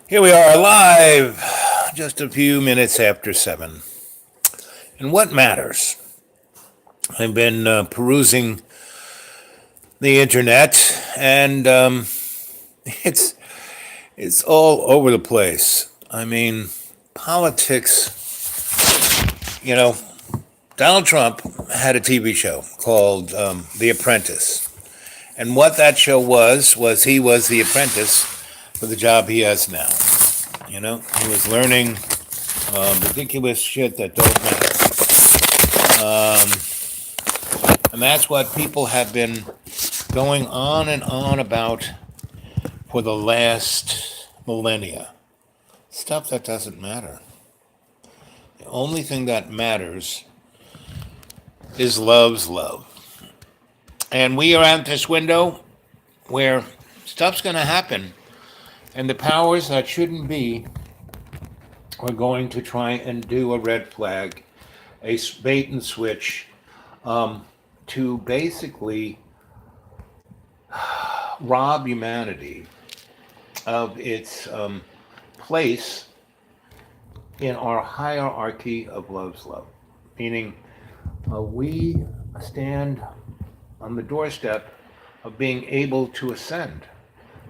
Here we are live, just a few minutes after 7. And what matters? I've been perusing the internet, and it's it's all over the place. I mean, politics. You know, Donald Trump had a TV show called The Apprentice, and what that show was he was the apprentice for the job he has now. He was learning ridiculous shit that don't matter. And that's what people have been going on and on about for the last millennia. Stuff that doesn't matter. The only thing that matters is love's love. And we are at this window where stuff's going to happen, and the powers that shouldn't be are going to try and do a red flag, a bait and switch, to basically rob humanity of its place in our hierarchy of love's love. Meaning, we stand on the doorstep of being able to ascend,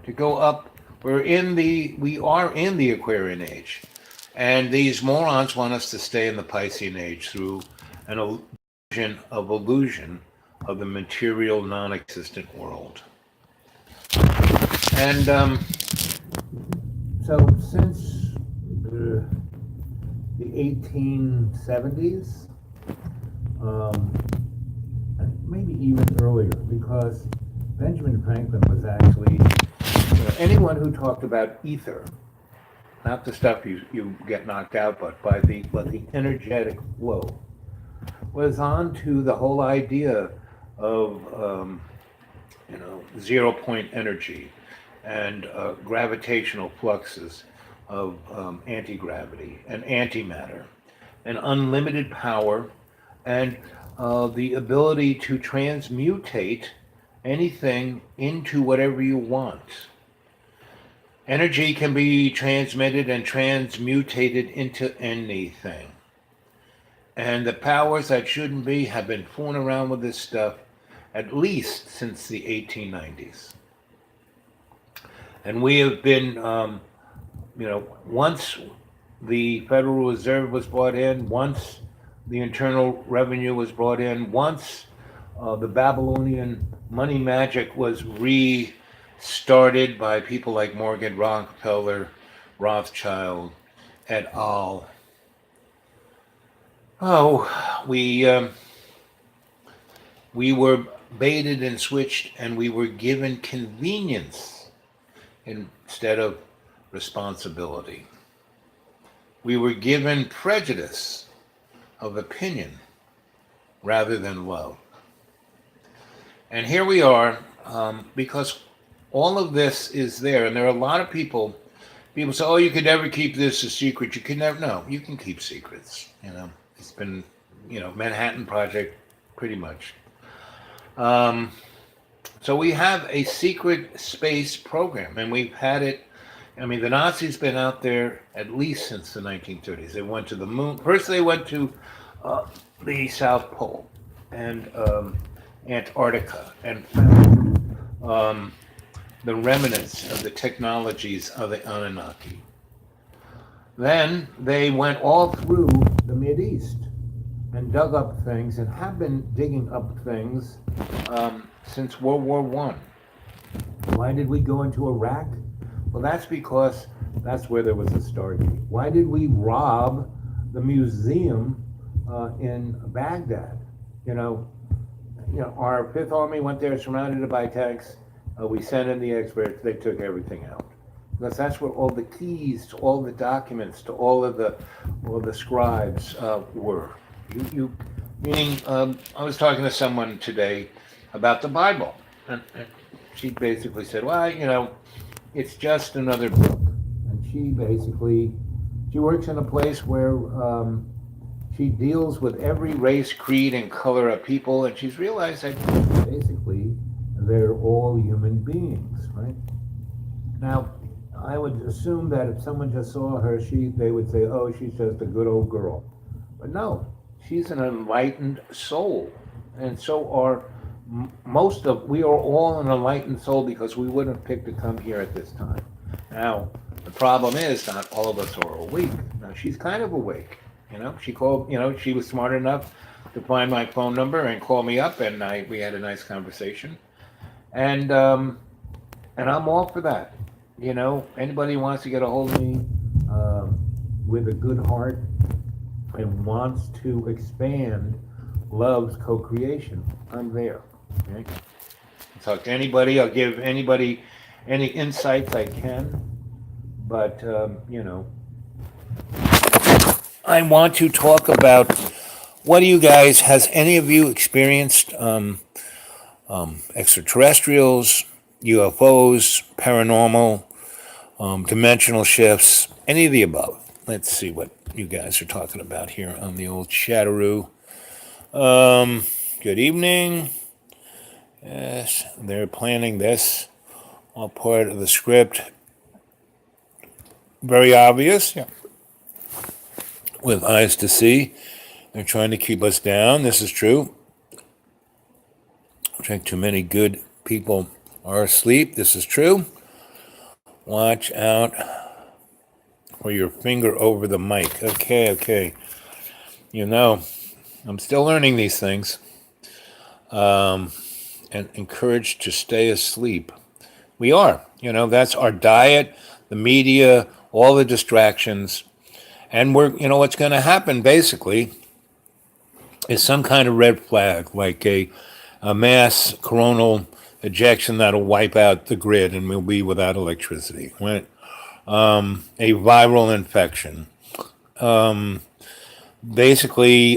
to go up. We are in the Aquarian age, and these morons want us to stay in the Piscean age through an illusion of the material, non-existent world. And so since the 1870s, and maybe even earlier, because Benjamin Franklin was actually, anyone who talked about ether, not the stuff you get knocked out, but the energetic flow, was on to the whole idea of 0 point energy and gravitational fluxes of anti-gravity and antimatter and unlimited power and the ability to transmutate anything into whatever you want. Energy can be transmitted and transmutated into anything. And the powers that shouldn't be have been fooling around with this stuff at least since the 1890s. And we have been, once the Federal Reserve was brought in, once the Internal Revenue was brought in, once the Babylonian money magic was restarted by people like Morgan Rockefeller, Rothschild, et al. We were baited and switched, and we were given convenience instead of responsibility. We were given prejudice of opinion rather than love. And here we are, because all of this is there, and there are a lot of people say, oh, you could never keep this a secret. You can never, no, you can keep secrets. It's been, Manhattan Project, pretty much. So we have a secret space program, and we've had it. I mean, the Nazis been out there at least since the 1930s. They went to the moon. First, they went to the South Pole and Antarctica and found the remnants of the technologies of the Anunnaki. Then they went all through the Mideast and dug up things and have been digging up things since World War I. Why did we go into Iraq? Well, that's because that's where there was a Stargate. Why did we rob the museum in Baghdad? Our Fifth Army went there surrounded by tanks. We sent in the experts. They took everything out. Because that's where all the keys to all the documents, to all the scribes were. Meaning, I was talking to someone today about the Bible, and she basically said, well, it's just another book. And she works in a place where she deals with every race, creed, and color of people, and she's realized that basically they're all human beings, right? Now, I would assume that if someone just saw her, they would say, "Oh, she's just a good old girl." But no, she's an enlightened soul, and so are most of. We are all an enlightened soul because we wouldn't have picked to come here at this time. Now, the problem is not all of us are awake. Now, she's kind of awake. She called. She was smart enough to find my phone number and call me up, and we had a nice conversation, and and I'm all for that. Anybody who wants to get a hold of me with a good heart and wants to expand love's co-creation, I'm there. Okay? Talk to anybody. I'll give anybody any insights I can. But I want to talk about what do you guys? Has any of you experienced extraterrestrials, UFOs, paranormal, dimensional shifts, any of the above? Let's see what you guys are talking about here on the old Chatteroo. Good evening. Yes, they're planning this. All part of the script. Very obvious. Yeah. With eyes to see. They're trying to keep us down. This is true. I think too many good people are asleep. This is true. Watch out for your finger over the mic. Okay. I'm still learning these things. And encouraged to stay asleep. We are. That's our diet, the media, all the distractions. And what's going to happen basically is some kind of red flag, like a mass coronal ejection that'll wipe out the grid and we'll be without electricity, right? A viral infection. Basically,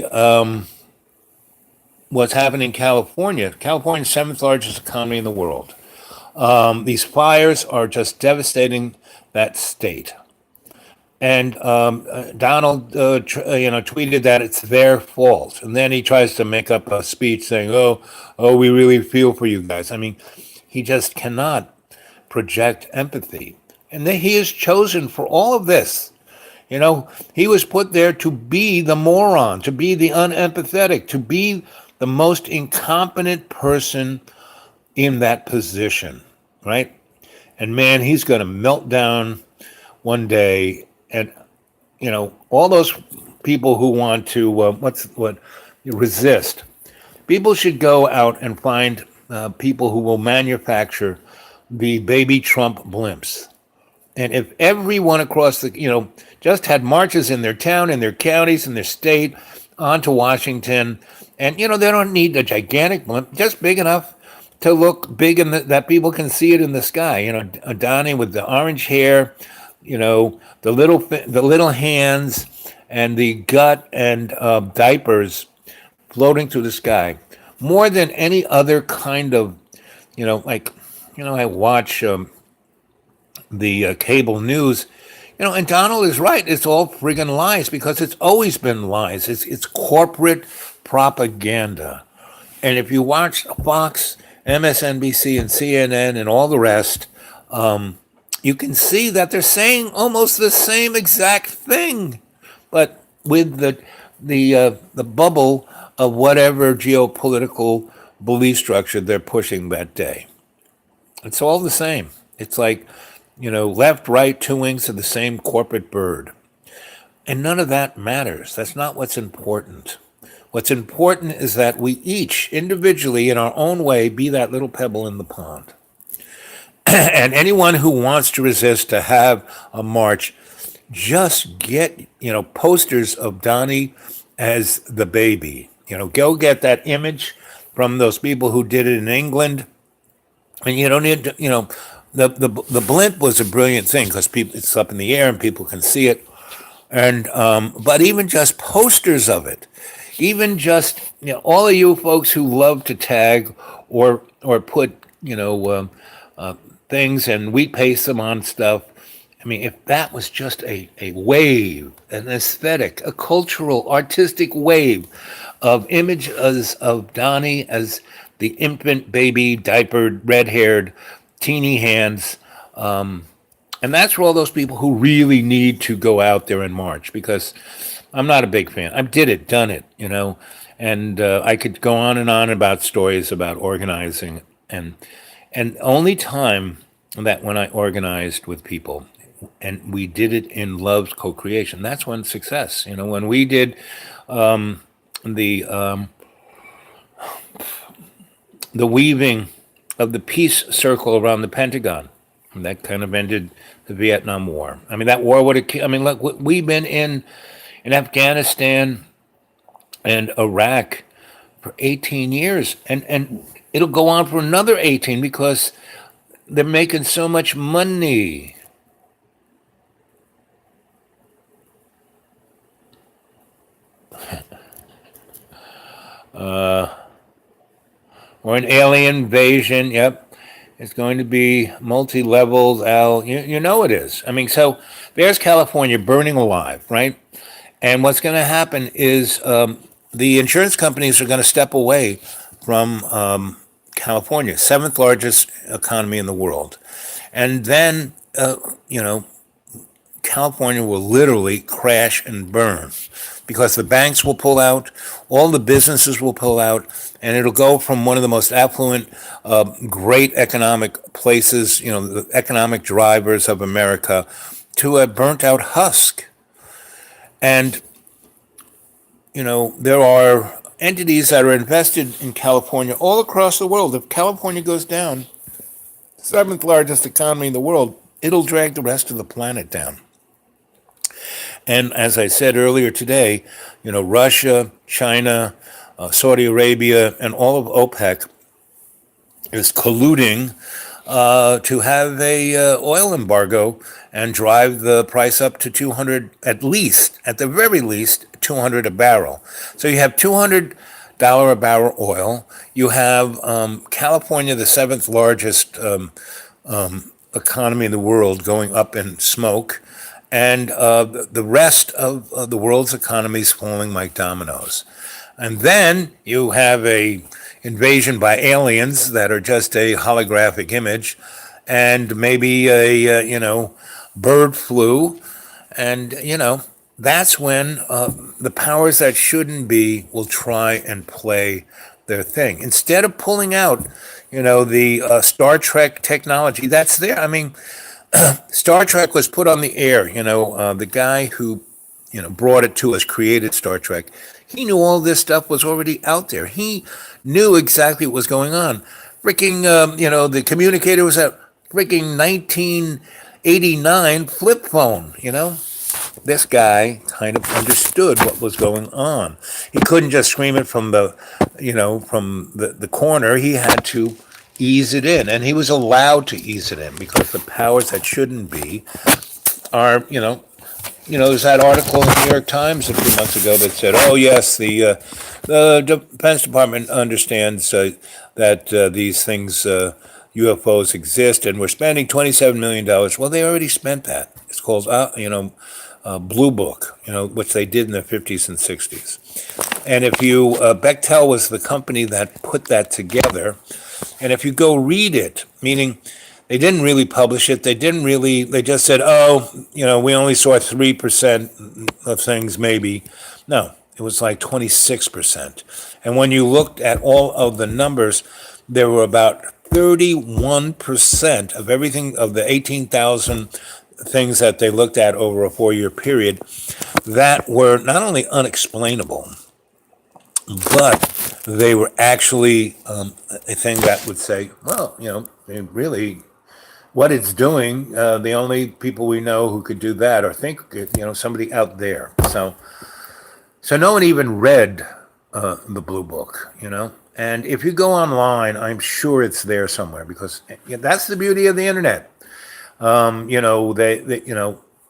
what's happening in California. California's seventh largest economy in the world. These fires are just devastating that state. And Donald, tweeted that it's their fault, and then he tries to make up a speech saying, "Oh, we really feel for you guys." I mean, he just cannot project empathy, and then he is chosen for all of this. He was put there to be the moron, to be the unempathetic, to be the most incompetent person in that position, right? And man, he's going to melt down one day. And all those people who want to resist, people should go out and find people who will manufacture the baby Trump blimps. And if everyone across just had marches in their town, in their counties, in their state, on to Washington, and they don't need a gigantic blimp, just big enough to look big and that people can see it in the sky. Donnie with the orange hair, the little hands and the gut and diapers floating through the sky, more than any other kind of, I watch the cable news, and Donald is right. It's all friggin' lies because it's always been lies. It's corporate propaganda. And if you watch Fox, MSNBC, and CNN and all the rest, you can see that they're saying almost the same exact thing, but with the bubble of whatever geopolitical belief structure they're pushing that day. It's all the same. It's like, left, right, two wings of the same corporate bird. And none of that matters. That's not what's important. What's important is that we each, individually, in our own way, be that little pebble in the pond. And anyone who wants to resist to have a march, just get, posters of Donnie as the baby. Go get that image from those people who did it in England. And you don't need to, the blimp was a brilliant thing because it's up in the air and people can see it. And but even just posters of it, even just all of you folks who love to tag or put things and we paste them on stuff. I mean, if that was just a wave, an aesthetic, a cultural, artistic wave of images of Donnie as the infant baby, diapered, red-haired, teeny hands, And that's for all those people who really need to go out there and march, because I'm not a big fan. I did it, done it, and I could go on about stories about organizing, and only time that when I organized with people and we did it in love's co-creation, that's when success. When we did the the weaving of the peace circle around the Pentagon, and that kind of ended the Vietnam War. I mean, that war would have. I mean, look, we've been in Afghanistan and Iraq for 18 years, and it'll go on for another 18 because they're making so much money. Or an alien invasion. Yep. It's going to be multi-levels, Al. You know it is. I mean, so there's California burning alive, right? And what's going to happen is the insurance companies are going to step away from California, seventh largest economy in the world. And then, California will literally crash and burn because the banks will pull out, all the businesses will pull out, and it'll go from one of the most affluent, great economic places, the economic drivers of America, to a burnt out husk. And, there are entities that are invested in California all across the world. If California goes down, seventh largest economy in the world, it'll drag the rest of the planet down. And as I said earlier today, Russia, China, Saudi Arabia, and all of OPEC is colluding to have a oil embargo and drive the price up to 200, at the very least, 200 a barrel. So you have $200 a barrel oil. You have California, the seventh largest economy in the world, going up in smoke, and the rest of the world's economy is falling like dominoes. And then you have a invasion by aliens that are just a holographic image, and maybe a bird flu, and that's when the powers that shouldn't be will try and play their thing instead of pulling out the Star Trek technology that's there. I mean, Star Trek was put on the air. The guy who brought it to us, created Star Trek. He knew all this stuff was already out there. He knew exactly what was going on. Freaking, the communicator was a freaking 1989 flip phone. This guy kind of understood what was going on. He couldn't just scream it from the corner. He had to ease it in, and he was allowed to ease it in because the powers that shouldn't be are, there's that article in the New York Times a few months ago that said, oh yes, the Defense Department understands that these things, UFOs exist, and we're spending $27 million. Well, they already spent that. It's called, Blue Book, which they did in the 50s and 60s. And if you, Bechtel was the company that put that together. And if you go read it, meaning they didn't really publish it, they just said, we only saw 3% of things maybe. No, it was like 26%. And when you looked at all of the numbers, there were about 31% of everything, of the 18,000 things that they looked at over a 4-year period, that were not only unexplainable, but they were actually a thing that would say, well, they really, what it's doing, the only people we know who could do that or think, somebody out there. So no one even read the Blue Book, And if you go online, I'm sure it's there somewhere, because that's the beauty of the internet.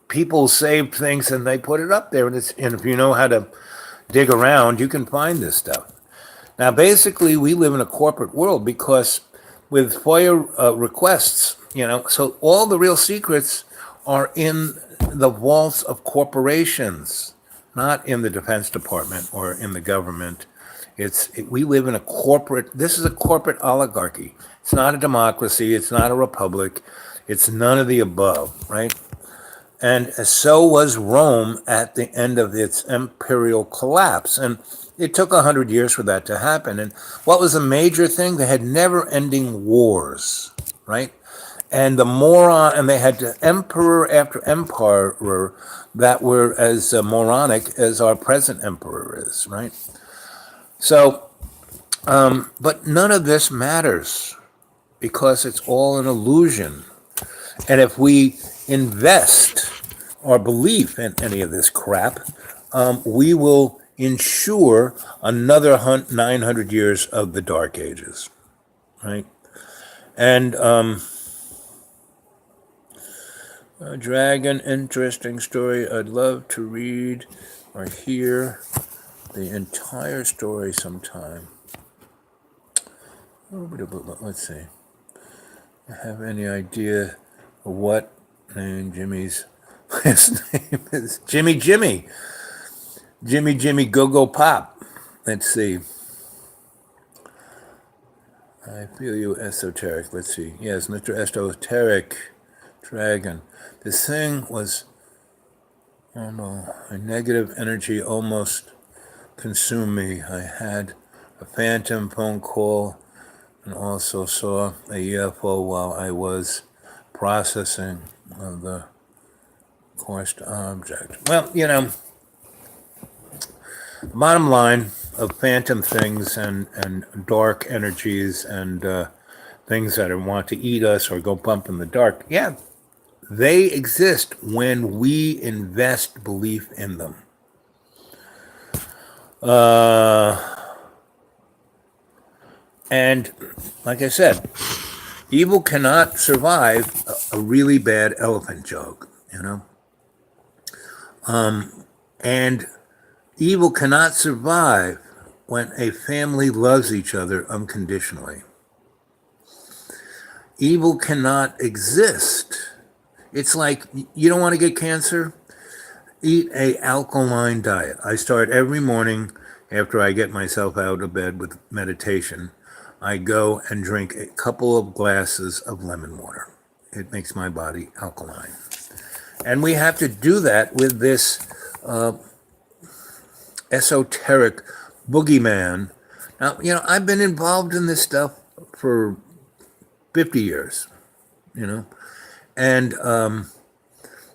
People save things and they put it up there, and if you know how to dig around, you can find this stuff. Now, basically, we live in a corporate world because with FOIA requests, so all the real secrets are in the vaults of corporations, not in the Defense Department or in the government. We live in this is a corporate oligarchy. It's not a democracy. It's not a republic. It's none of the above, right? And so was Rome at the end of its imperial collapse. And it took 100 years for that to happen. And what was a major thing? They had never ending wars, right? And and they had emperor after emperor that were as moronic as our present emperor is, right? So, but none of this matters because it's all an illusion. And if we invest our belief in any of this crap, we will ensure another 900 years of the Dark Ages, right? And a dragon, interesting story. I'd love to read or hear the entire story sometime. Let's see. I have any idea what name Jimmy's last name is? Jimmy Go Pop. Let's see. I feel you esoteric. Let's see. Yes, Mr. Esoteric Dragon. This thing was, I don't know, a negative energy almost consumed me. I had a phantom phone call and also saw a UFO while I was processing the coursed object. Well, the bottom line of phantom things and dark energies and things that want to eat us or go bump in the dark, yeah, they exist when we invest belief in them. And like I said, evil cannot survive a really bad elephant joke, and evil cannot survive when a family loves each other unconditionally. Evil cannot exist. It's like, you don't want to get cancer? Eat a alkaline diet. I start every morning after I get myself out of bed with meditation. I go and drink a couple of glasses of lemon water. It makes my body alkaline. And we have to do that with this esoteric boogeyman. Now, I've been involved in this stuff for 50 years, and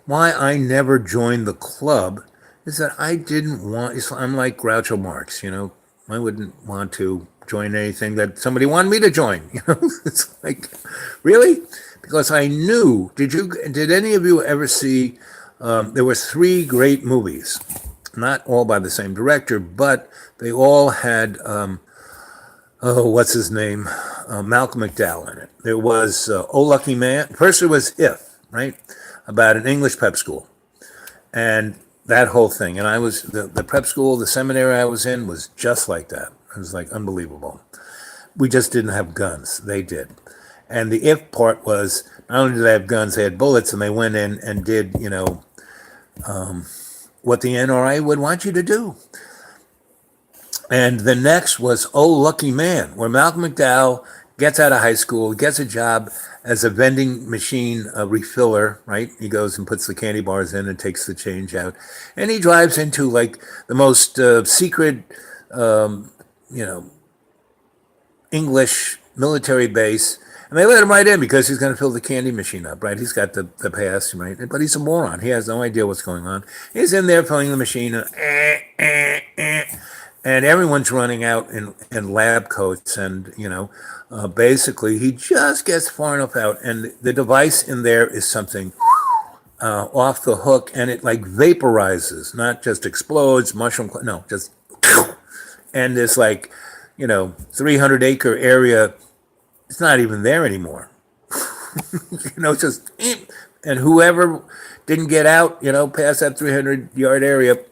why I never joined the club is that I didn't want, I'm like Groucho Marx, I wouldn't want to join anything that somebody wanted me to join, It's like, really? Because I knew, did any of you ever see, there were 3 great movies, not all by the same director, but they all had, what's his name? Malcolm McDowell in it. There was Oh Lucky Man. First there was If, right? About an English prep school. And that whole thing. And I was, the prep school, the seminary I was in was just like that. It was like unbelievable. We just didn't have guns. They did. And the If part was, not only did they have guns, they had bullets, and they went in and did, what the NRA would want you to do. And the next was Oh Lucky Man, where Malcolm McDowell gets out of high school, gets a job as a vending machine refiller, right? He goes and puts the candy bars in and takes the change out. And he drives into like the most secret, English military base. And they let him right in because he's going to fill the candy machine up, right? He's got the pass, right? But he's a moron. He has no idea what's going on. He's in there filling the machine. And everyone's running out in lab coats, and basically he just gets far enough out, and the device in there is something off the hook, and it like vaporizes, not just explodes, just, and this 300-acre area, it's not even there anymore. Just, and whoever didn't get out, past that 300-yard area,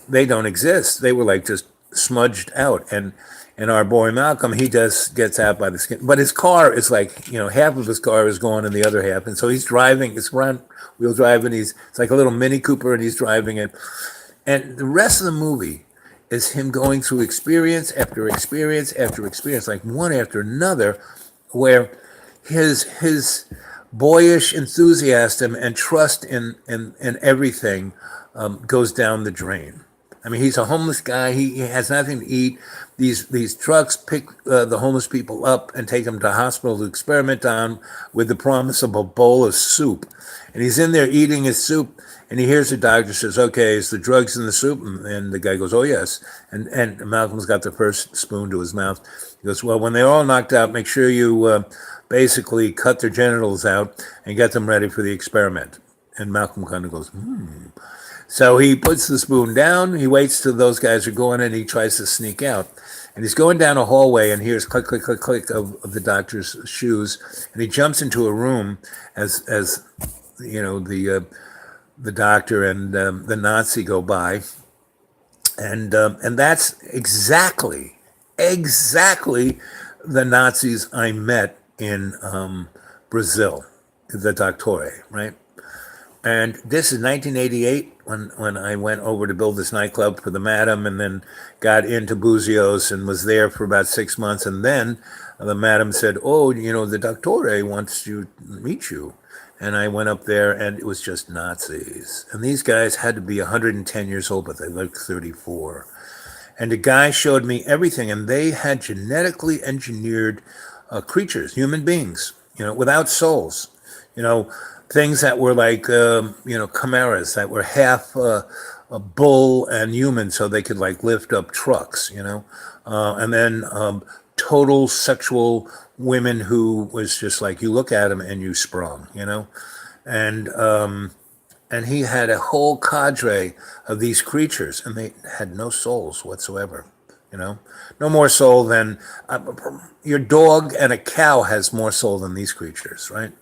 they don't exist. They were like just smudged out. And our boy Malcolm, he just gets out by the skin. But his car is like, half of his car is gone and the other half. And so he's driving, it's front wheel drive, and it's like a little Mini Cooper, and he's driving it. And the rest of the movie is him going through experience after experience after experience, like one after another, where his boyish enthusiasm and trust in everything goes down the drain. I mean, he's a homeless guy. He has nothing to eat. These trucks pick the homeless people up and take them to hospital to experiment on with the promise of a bowl of soup. And he's in there eating his soup, and he hears the doctor says, "Okay, is the drugs in the soup?" And the guy goes, "Oh yes." And Malcolm's got the first spoon to his mouth. He goes, "Well, when they're all knocked out, make sure you basically cut their genitals out and get them ready for the experiment." And Malcolm kind of goes, So he puts the spoon down, he waits till those guys are going, and he tries to sneak out. And he's going down a hallway and hears click, click, click, click of the doctor's shoes. And he jumps into a room as you know, the doctor and the Nazi go by. And that's exactly the Nazis I met in Brazil, the Doctore, right? And this is 1988 when I went over to build this nightclub for the Madam, and then got into Buzios and was there for about 6 months. And then the Madam said, "Oh, you know, the Doctore wants to meet you." And I went up there, and it was just Nazis. And these guys had to be 110 years old, but they looked 34. And the guy showed me everything, and they had genetically engineered creatures, human beings, you know, without souls, you know, things that were like, chimeras that were half a bull and human, so they could like lift up trucks, you know, and then total sexual women who was just like, you look at them and you sprung, you know, and he had a whole cadre of these creatures, and they had no souls whatsoever, you know, no more soul than your dog and a cow has more soul than these creatures, right?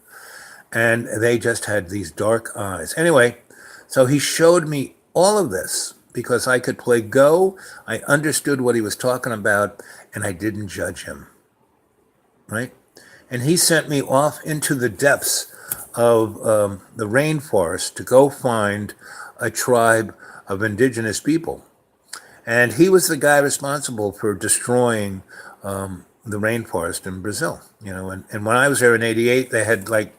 And they just had these dark eyes. Anyway, so he showed me all of this because I could play Go. I understood what he was talking about, and I didn't judge him, right? And he sent me off into the depths of the rainforest to go find a tribe of indigenous people. And he was the guy responsible for destroying the rainforest in Brazil, you know. And when I was there in '88, they had like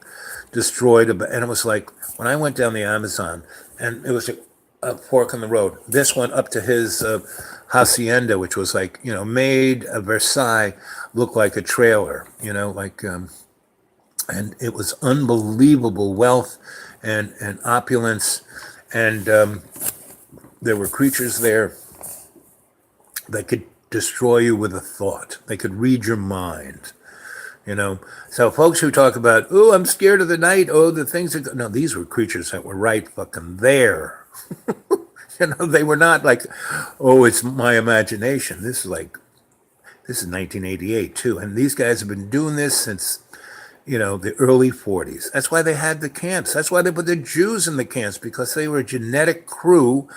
destroyed, and it was like when I went down the Amazon, and it was a fork in the road. This went up to his hacienda, which was like, you know, made Versailles look like a trailer, you know, like, and it was unbelievable wealth and opulence, and there were creatures there that could destroy you with a thought. They could read your mind. You know, so folks who talk about, "Oh, I'm scared of the night. Oh, the things that no, these were creatures that were right fucking there." You know, they were not like, "Oh, it's my imagination." This is 1988 too, and these guys have been doing this since, you know, the early 40s. That's why they had the camps. That's why they put the Jews in the camps, because they were a genetic crew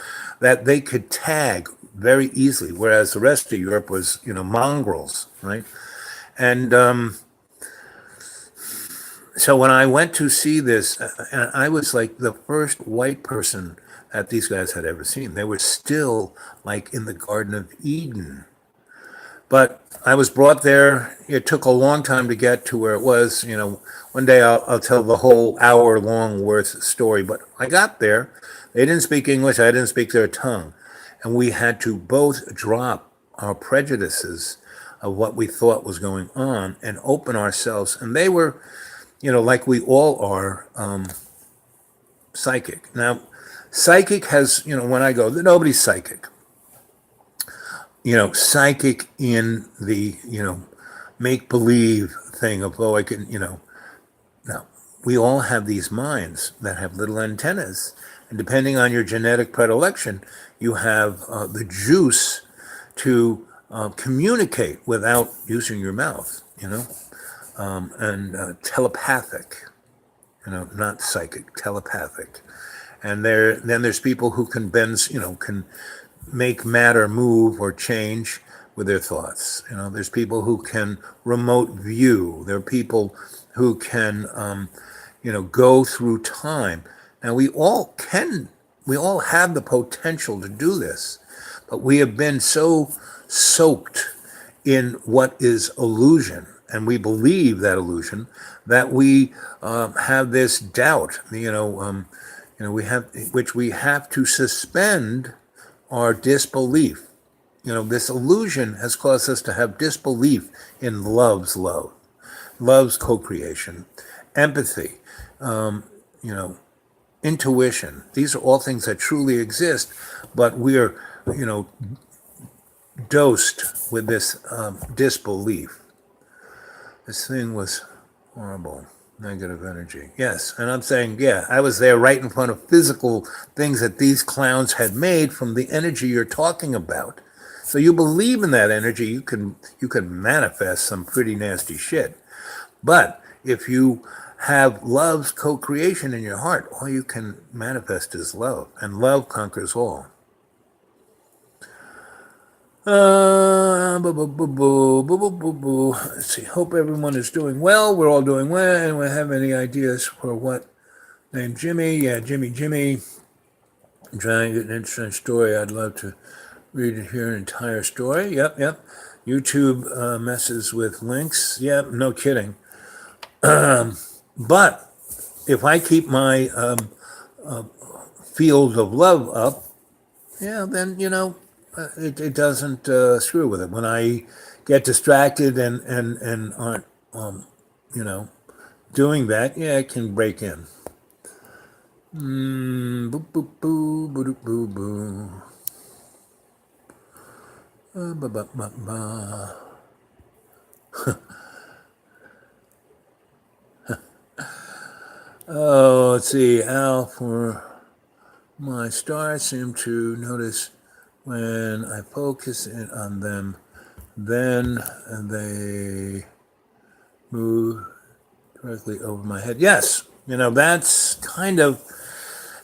that they could tag very easily, whereas the rest of Europe was, you know, mongrels, right? And so when I went to see this, and I was like the first white person that these guys had ever seen. They were still like in the Garden of Eden. But I was brought there. It took a long time to get to where it was. You know, one day I'll tell the whole hour-long worth story. But I got there. They didn't speak English. I didn't speak their tongue. And we had to both drop our prejudices of what we thought was going on and open ourselves. And they were, you know, like we all are, psychic. Now, psychic has, you know, when I go, nobody's psychic. You know, psychic in the, you know, make-believe thing of, oh, I can, you know. No, we all have these minds that have little antennas. And depending on your genetic predilection, you have the juice to communicate without using your mouth, you know, and telepathic, you know, not psychic, telepathic. And then there's people who can bend, you know, can make matter move or change with their thoughts. You know, there's people who can remote view. There are people who can, you know, go through time. Now we all have the potential to do this, but we have been so soaked in what is illusion and we believe that illusion, that we have this doubt, we have, which we have to suspend our disbelief. This illusion has caused us to have disbelief in love's love, love's co-creation, empathy, you know, intuition. These are all things that truly exist, but we're, dosed with this disbelief. This thing was horrible. Negative energy. Yes, and I'm saying, yeah, I was there right in front of physical things that these clowns had made from the energy you're talking about. So you believe in that energy, you can manifest some pretty nasty shit. But if you have love's co-creation in your heart, all you can manifest is love, and love conquers all. Let's see. Hope everyone is doing well. We're all doing well. Anyone have any ideas for what? Named Jimmy. Yeah, Jimmy. I'm trying to get an interesting story. I'd love to read and hear an entire story. Yep. YouTube messes with links. Yep, no kidding. But if I keep my field of love up, yeah, then, it doesn't screw with it. When I get distracted and aren't, doing that, yeah, it can break in. Boo, boo, boo, boo, boo, boo. Ba, ba, ba, ba. Oh, let's see. Al, for my stars seem to notice when I focus in on them, then they move directly over my head. Yes, that's kind of.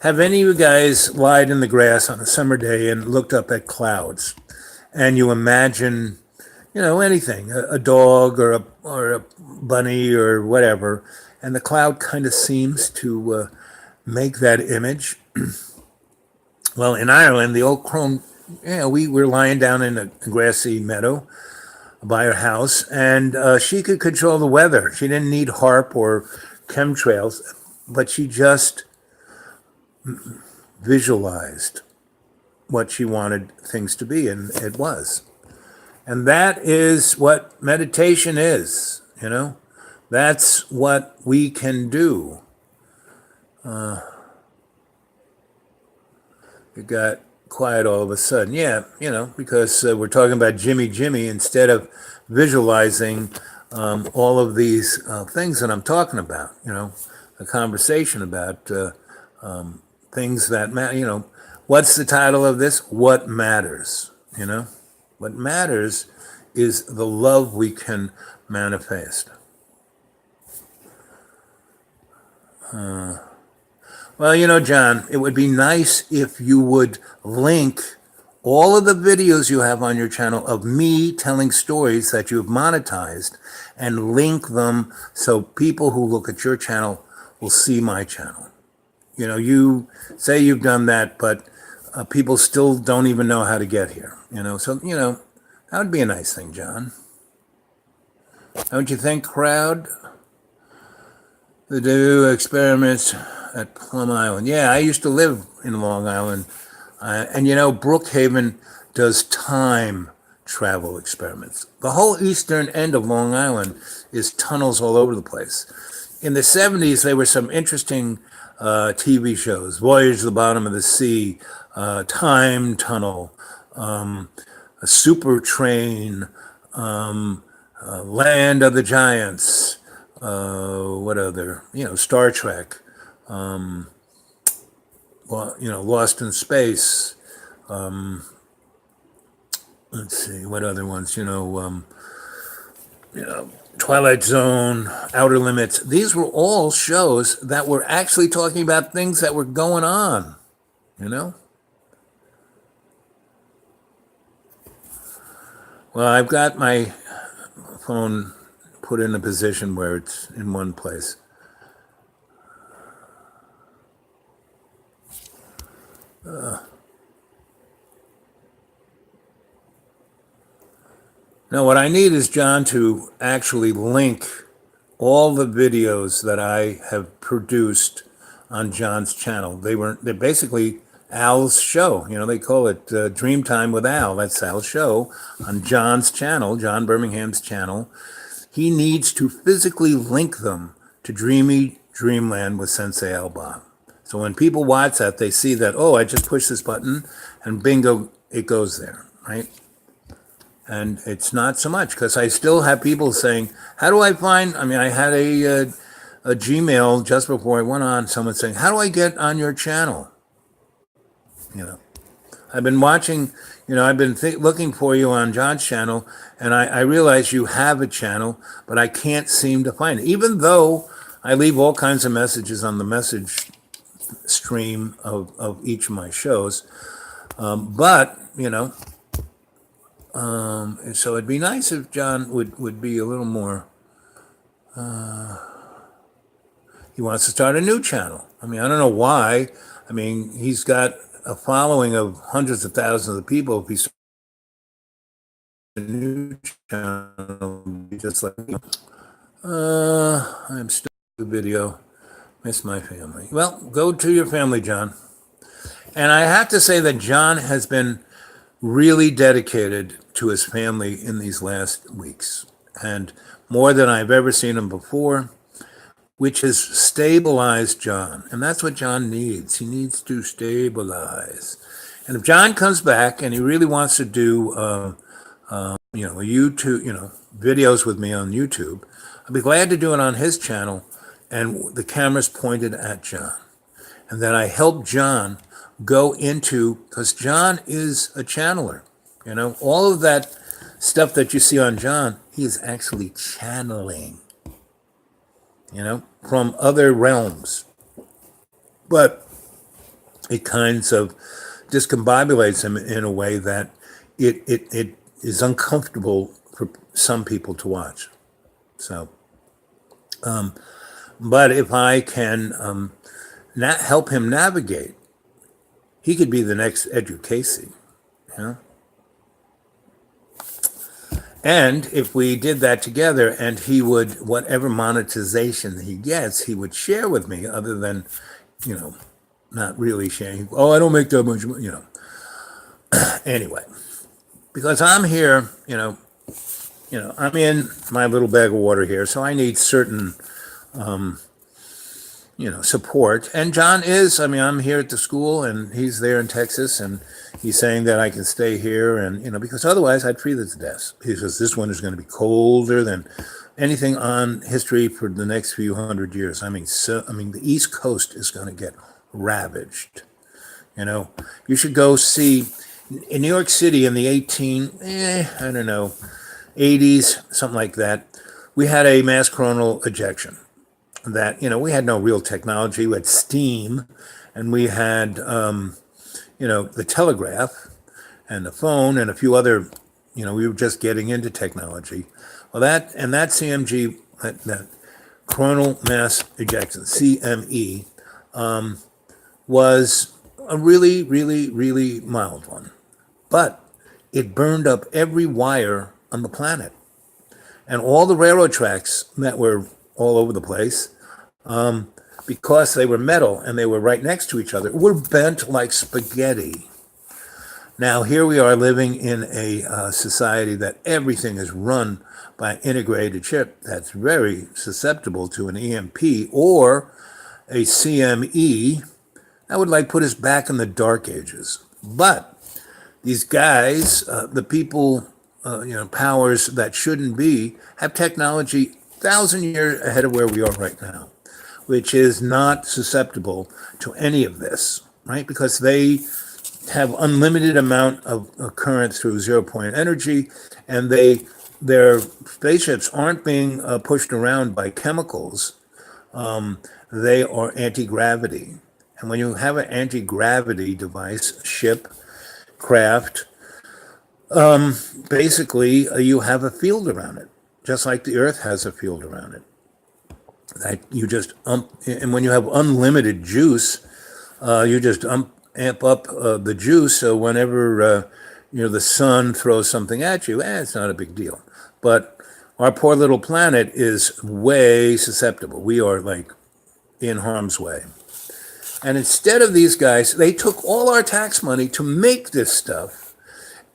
Have any of you guys lied in the grass on a summer day and looked up at clouds, and you imagine, anything, a dog or a bunny or whatever, and the cloud kind of seems to make that image. Well, in Ireland, the old crone, we were lying down in a grassy meadow by her house, and she could control the weather. She didn't need HARP or chemtrails, but she just visualized what she wanted things to be, and it was. And that is what meditation is, That's what we can do. It got quiet all of a sudden. Yeah, because we're talking about Jimmy instead of visualizing all of these things that I'm talking about, a conversation about things that matter, what's the title of this? What matters, What matters is the love we can manifest. Well, John, it would be nice if you would link all of the videos you have on your channel of me telling stories that you've monetized and link them so people who look at your channel will see my channel. You say you've done that, but people still don't even know how to get here. So, that would be a nice thing, John. Don't you think, crowd? They do experiments at Plum Island. Yeah, I used to live in Long Island. And Brookhaven does time travel experiments. The whole eastern end of Long Island is tunnels all over the place. In the 70s, there were some interesting TV shows. Voyage to the Bottom of the Sea, Time Tunnel, a Super Train, Land of the Giants, what other, Star Trek, Lost in Space. Let's see, what other ones? Twilight Zone, Outer Limits. These were all shows that were actually talking about things that were going on. Well, I've got my phone put in a position where it's in one place. No, what I need is John to actually link all the videos that I have produced on John's channel. They're basically Al's show. You know, they call it Dreamtime with Al. That's Al's show on John's channel, John Birmingham's channel. He needs to physically link them to Dreamy Dreamland with Sensei Alba. So when people watch that, they see that, oh, I just push this button and bingo, it goes there, right? And it's not so much because I still have people saying, how do I find, I mean, I had a Gmail just before I went on, someone saying, how do I get on your channel? You know, I've been watching, you know, I've been looking for you on John's channel, and I realize you have a channel, but I can't seem to find it. Even though I leave all kinds of messages on the message stream of each of my shows. But, you know, so it'd be nice if John would be a little more, he wants to start a new channel. I mean, I don't know why. I mean, he's got a following of hundreds of thousands of people. If he starts a new channel, just like, I'm still the video. Miss my family. Well, go to your family, John. And I have to say that John has been really dedicated to his family in these last weeks, and more than I've ever seen him before, which has stabilized John. And that's what John needs. He needs to stabilize. And if John comes back and he really wants to do, you know, YouTube, you know, videos with me on YouTube, I'll be glad to do it on his channel, and the camera's pointed at John. And then I help John go into, because John is a channeler. You know, all of that stuff that you see on John, he is actually channeling, you know, from other realms. But it kinds of discombobulates him in a way that it is uncomfortable for some people to watch. So, but if I can help him navigate, he could be the next Edgar Casey, you know? And if we did that together, and he would, whatever monetization he gets, he would share with me, other than, you know, not really sharing. Oh, I don't make that much money, you know. Anyway, because I'm here, you know, I'm in my little bag of water here, so I need certain, you know, support. And John is, I mean, I'm here at the school, and he's there in Texas, and he's saying that I can stay here, and, you know, because otherwise I'd freeze to death. He says this one is going to be colder than anything on history for the next few hundred years. I mean, the East Coast is going to get ravaged. You know, you should go see in New York City in the 80s, something like that. We had a mass coronal ejection. That, you know, we had no real technology. We had steam, and we had, you know, the telegraph and the phone and a few other, you know, we were just getting into technology. Well, that CMG, that coronal mass ejection, CME, was a really, really, really mild one. But it burned up every wire on the planet. And all the railroad tracks that were all over the place, because they were metal and they were right next to each other, were bent like spaghetti. Now, here we are living in a society that everything is run by an integrated chip that's very susceptible to an EMP or a CME. That would like put us back in the dark ages. But these guys, the people, you know, powers that shouldn't be, have technology 1,000 years ahead of where we are right now, which is not susceptible to any of this, right? Because they have unlimited amount of current through zero-point energy, and their spaceships aren't being pushed around by chemicals. They are anti-gravity. And when you have an anti-gravity device, ship, craft, basically you have a field around it, just like the Earth has a field around it. That you just and when you have unlimited juice, you just amp up the juice. So whenever the sun throws something at you, it's not a big deal. But our poor little planet is way susceptible. We are like in harm's way. And instead of these guys, they took all our tax money to make this stuff,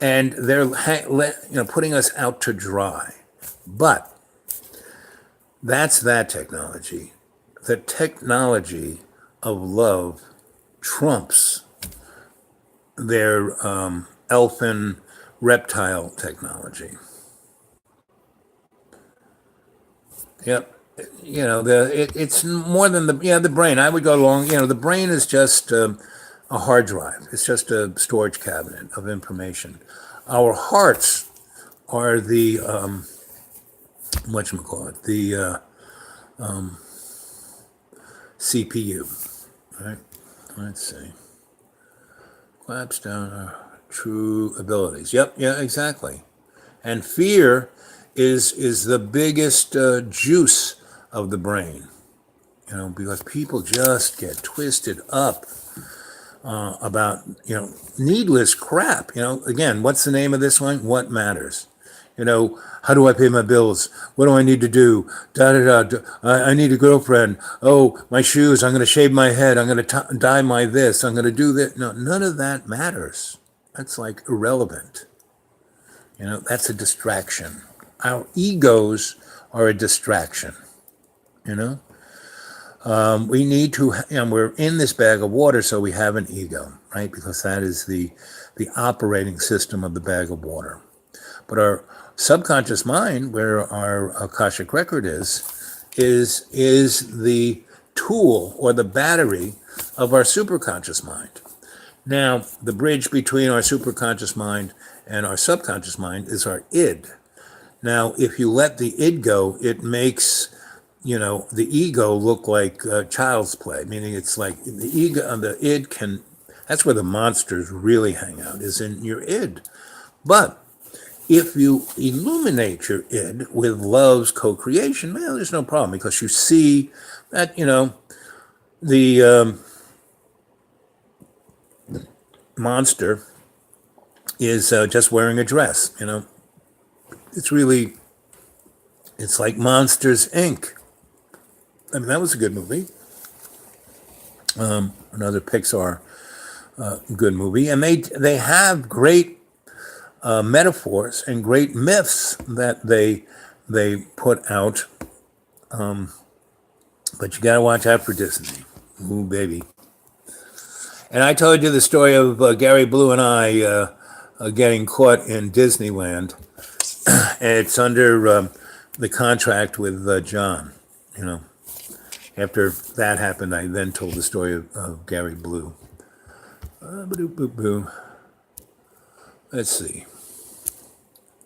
and they're putting us out to dry. But that's that technology. The technology of love trumps their elfin reptile technology. Yep. It's more than the brain. I would go along. The brain is just a hard drive. It's just a storage cabinet of information. Our hearts are the whatchamacallit, the CPU. Right. Let's see. Claps down our true abilities. Yep. Yeah. Exactly. And fear is the biggest juice of the brain, because people just get twisted up about needless crap. Again, what's the name of this one? What matters? How do I pay my bills? What do I need to do? I need a girlfriend. Oh, my shoes. I'm going to shave my head. I'm going to dye my this. I'm going to do that. No, none of that matters. That's like irrelevant. That's a distraction. Our egos are a distraction. We need to, we're in this bag of water, so we have an ego, right? Because that is the operating system of the bag of water. But our subconscious mind, where our Akashic record is the tool or the battery of our superconscious mind. Now, the bridge between our superconscious mind and our subconscious mind is our id. Now, if you let the id go, it makes, the ego look like child's play, meaning it's like the ego, the id that's where the monsters really hang out, is in your id. But if you illuminate your id with love's co-creation, well, there's no problem, because you see that, the monster is just wearing a dress, It's like Monsters, Inc. I mean, that was a good movie. Another Pixar good movie. And they have great metaphors and great myths that they put out. But you got to watch out for Disney. Ooh, baby. And I told you the story of Gary Blue and I getting caught in Disneyland. It's under the contract with John. After that happened, I then told the story of Gary Blue. Let's see.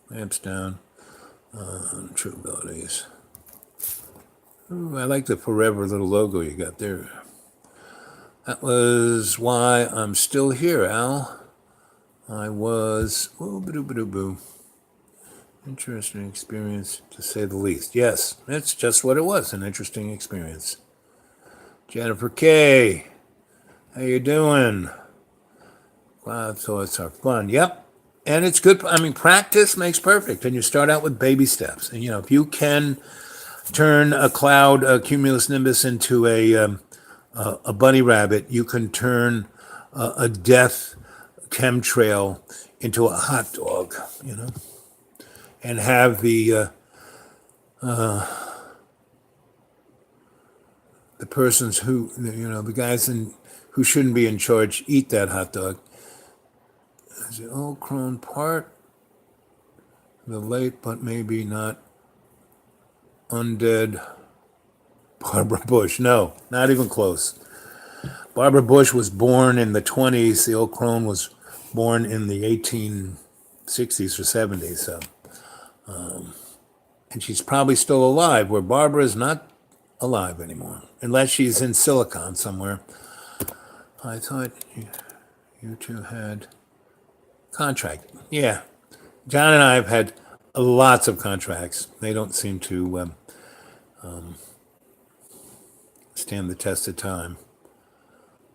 Lamps down. True abilities. Ooh, I like the forever little logo you got there. That was why I'm still here, Al. I was. Boo. Interesting experience, to say the least. Yes, that's just what it was, an interesting experience. Jennifer K., how you doing? Cloud thoughts are fun. Yep, and it's good. I mean, practice makes perfect, and you start out with baby steps. And, if you can turn a cloud, a cumulus nimbus, into a bunny rabbit, you can turn a death chemtrail into a hot dog, and have the persons who, the guys who shouldn't be in charge eat that hot dog. Is the old crone part, the late but maybe not undead Barbara Bush? No, not even close. Barbara Bush was born in the 20s. The old crone was born in the 1860s or 70s. So. And she's probably still alive, where Barbara is not alive anymore, unless she's in Silicon somewhere. I thought you two had contract. Yeah, John and I have had lots of contracts. They don't seem to stand the test of time.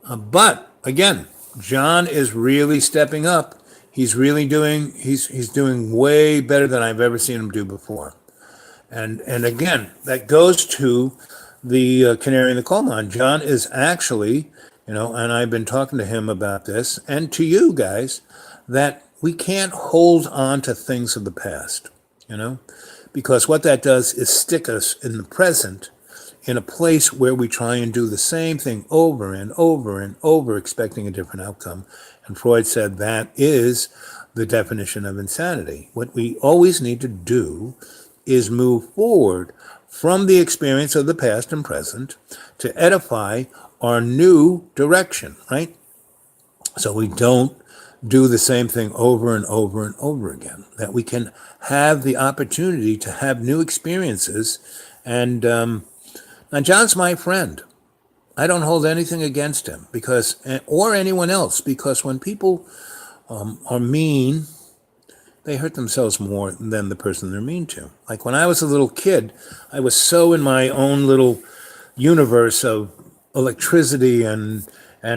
But again, John is really stepping up He's really doing he's doing way better than I've ever seen him do before. And again, that goes to the canary in the coal mine. John is actually, and I've been talking to him about this, and to you guys, that we can't hold on to things of the past, because what that does is stick us in the present in a place where we try and do the same thing over and over and over, expecting a different outcome. And Freud said that is the definition of insanity. What we always need to do is move forward from the experience of the past and present to edify our new direction, right? So we don't do the same thing over and over and over again, that we can have the opportunity to have new experiences. And now John's my friend. I don't hold anything against him or anyone else, because when people are mean, they hurt themselves more than the person they're mean to. Like when I was a little kid, I was so in my own little universe of electricity and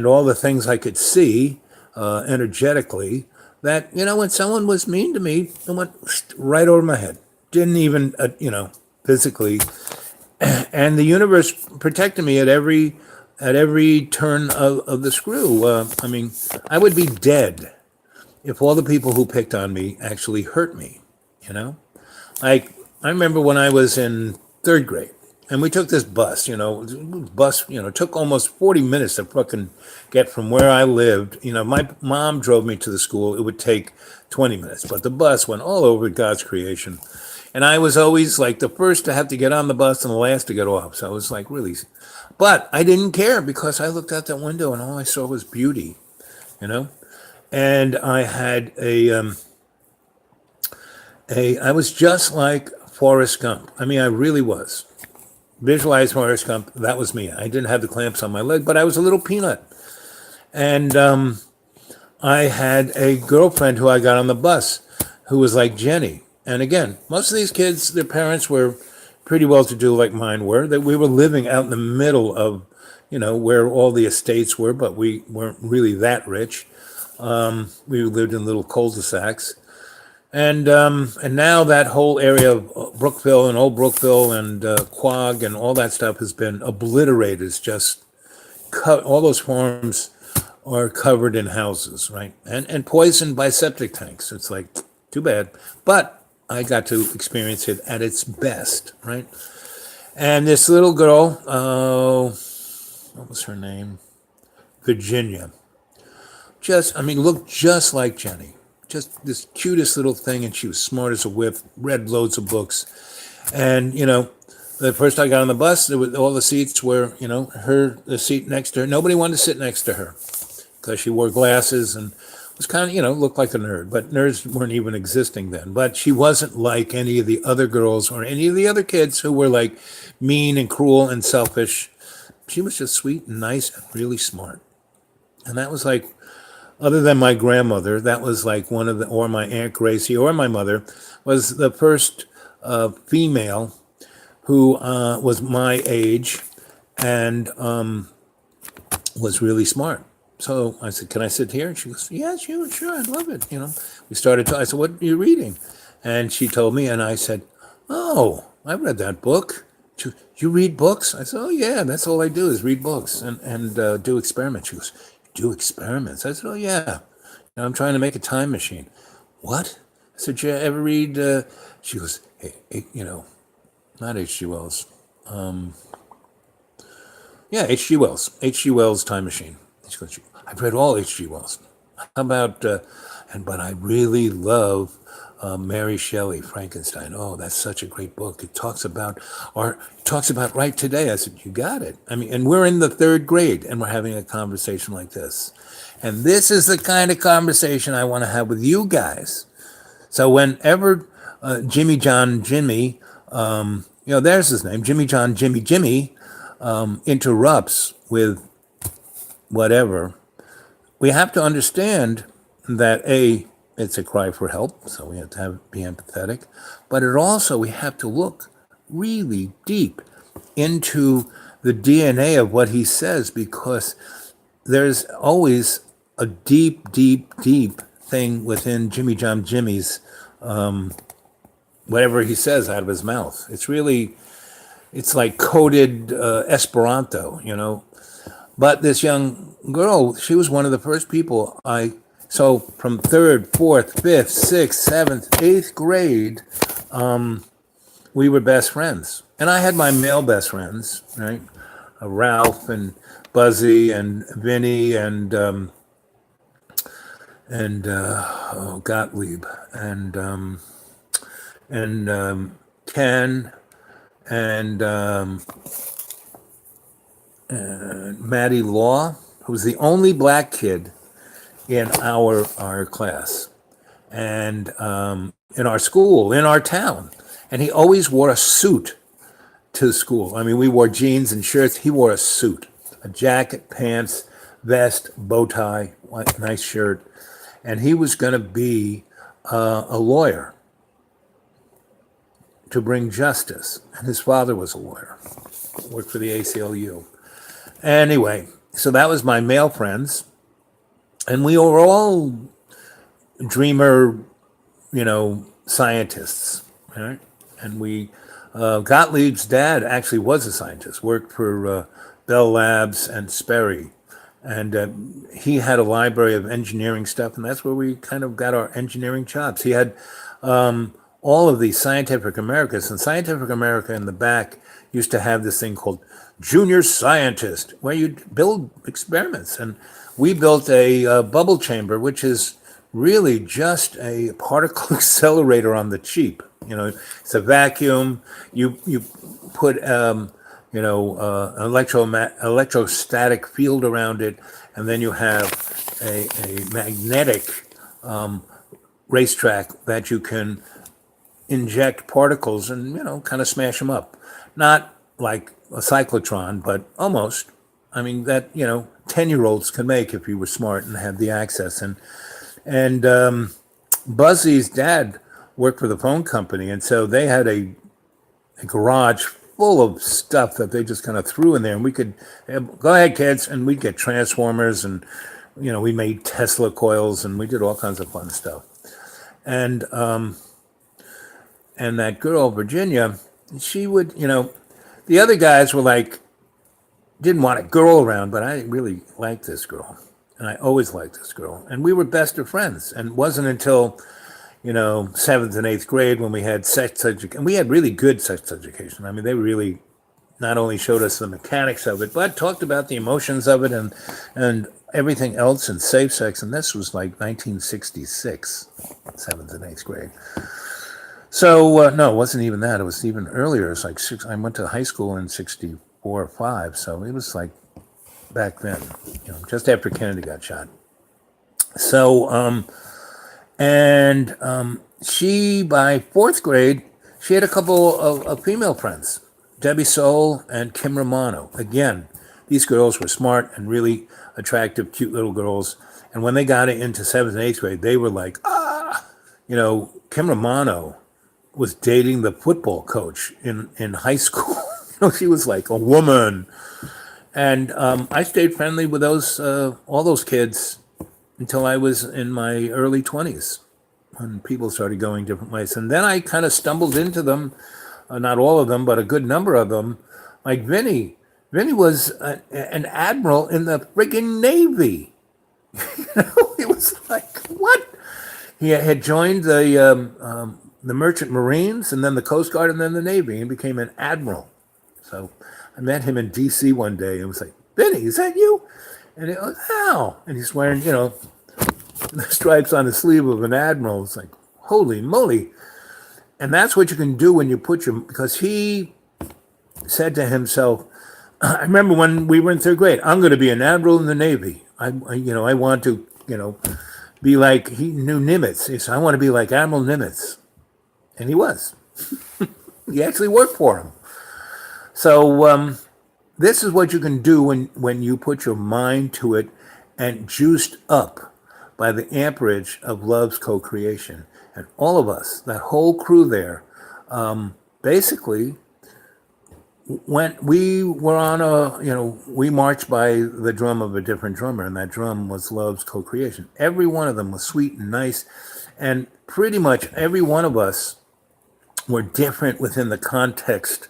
all the things I could see energetically, that, when someone was mean to me, it went right over my head. Didn't even, physically. And the universe protected me at every turn of the screw. I would be dead if all the people who picked on me actually hurt me, Like, I remember when I was in third grade, and we took this bus, took almost 40 minutes to fucking get from where I lived. My mom drove me to the school. It would take 20 minutes, but the bus went all over God's creation. And I was always like the first to have to get on the bus and the last to get off. So I was like, really, but I didn't care, because I looked out that window and all I saw was beauty, And I had I was just like Forrest Gump. I really was. Visualize Forrest Gump. That was me. I didn't have the clamps on my leg, but I was a little peanut. And I had a girlfriend who I got on the bus who was like Jenny. And again, most of these kids, their parents were pretty well-to-do, like mine were, that we were living out in the middle of, where all the estates were, but we weren't really that rich. We lived in little cul-de-sacs. And now that whole area of Brookville and Old Brookville and Quogue and all that stuff has been obliterated. It's just all those farms are covered in houses, right? And poisoned by septic tanks. It's like, too bad. But I got to experience it at its best, right? And this little girl, what was her name? Virginia. Looked just like Jenny. Just this cutest little thing, and she was smart as a whip, read loads of books. And, the first I got on the bus, all the seats were, the seat next to her. Nobody wanted to sit next to her because she wore glasses and was kind of, looked like a nerd. But nerds weren't even existing then. But she wasn't like any of the other girls or any of the other kids who were like mean and cruel and selfish. She was just sweet and nice and really smart. And that was like, other than my grandmother, that was like or my Aunt Gracie or my mother, was the first female who was my age and was really smart. So I said, "Can I sit here?" And she goes, "Yeah, sure, I'd love it." We started. I said, "What are you reading?" And she told me, and I said, "Oh, I read that book." You read books? I said, "Oh yeah, that's all I do is read books and do experiments." She goes, "Do experiments?" I said, "Oh yeah, I'm trying to make a time machine." What? I said, "You ever read?" She goes, "Hey, not H.G. Wells. Yeah, H.G. Wells. H.G. Wells' Time Machine." She goes, "I've read all H.G. Wells. How about?" But I really love Mary Shelley, Frankenstein. Oh, that's such a great book. It talks about right today. I said, "You got it." And we're in the third grade, and we're having a conversation like this. And this is the kind of conversation I want to have with you guys. So whenever Jimmy John Jimmy, there's his name, Jimmy John Jimmy, interrupts with whatever, we have to understand that it's a cry for help, so we have to be empathetic, but we have to look really deep into the DNA of what he says, because there's always a deep, deep, deep thing within Jimmy John Jimmy's, whatever he says out of his mouth. It's like coded Esperanto, you know. But this young girl, she was one of the first people so from third, fourth, fifth, sixth, seventh, eighth grade, we were best friends. And I had my male best friends, right? Ralph and Buzzy and Vinny and Gottlieb and Ken and Maddie Law, who was the only black kid in our class, and in our school, in our town. And he always wore a suit to school. I mean, we wore jeans and shirts. He wore a suit, a jacket, pants, vest, bow tie, nice shirt. And he was going to be a lawyer to bring justice. And his father was a lawyer, worked for the ACLU. Anyway, so that was my male friends. And we were all dreamer, you know, scientists, right? And Gottlieb's dad actually was a scientist, worked for Bell Labs and Sperry. And he had a library of engineering stuff, and that's where we kind of got our engineering chops. He had all of these Scientific Americas, and Scientific America in the back used to have this thing called Junior Scientist, where you'd build experiments. And we built a bubble chamber, which is really just a particle accelerator on the cheap. You know, it's a vacuum. You put electrostatic field around it, and then you have a magnetic racetrack that you can inject particles and, you know, kind of smash them up. Not like a cyclotron, but almost. I mean, that, you know, 10-year-olds can make if you were smart and had the access. And Buzzy's dad worked for the phone company, and so they had a garage full of stuff that they just kind of threw in there, and we could go ahead, kids, and we'd get transformers, and, you know, we made Tesla coils, and we did all kinds of fun stuff. And that girl, Virginia, she would, you know, the other guys were like, didn't want a girl around, but I really liked this girl. And I always liked this girl. And we were best of friends. And it wasn't until, you know, 7th and 8th grade when we had sex education. And we had really good sex education. I mean, they really not only showed us the mechanics of it, but talked about the emotions of it and everything else in safe sex. And this was like 1966, 7th and 8th grade. So, no, it wasn't even that. It was even earlier. It was like I went to high school in 64 or 5. So it was like back then, you know, just after Kennedy got shot. So, she, by 4th grade, she had a couple of female friends, Debbie Soul and Kim Romano. Again, these girls were smart and really attractive, cute little girls. And when they got into 7th and 8th grade, they were like, you know, Kim Romano was dating the football coach in high school. You know, she was like a woman. And I stayed friendly with all those kids until I was in my early 20s, when people started going different ways. And then I kind of stumbled into them, not all of them, but a good number of them. Like Vinny. Vinny was an admiral in the friggin' Navy. You know, it was like, what? He had joined the Merchant Marines, and then the Coast Guard, and then the Navy, and became an admiral. So I met him in D.C. one day, and was like, Vinny, is that you? And he goes, how? And he's wearing, you know, the stripes on the sleeve of an admiral. It's like, holy moly. And that's what you can do when you put your, because he said to himself, I remember when we were in 3rd grade, I'm going to be an admiral in the Navy. I want to, you know, be like, he knew Nimitz. He said, I want to be like Admiral Nimitz. And he was. He actually worked for him. So this is what you can do when you put your mind to it and juiced up by the amperage of love's co-creation. And all of us, that whole crew there, basically when we were on a, we marched by the drum of a different drummer, and that drum was Love's Co-Creation. Every one of them was sweet and nice, and pretty much every one of us were different within the context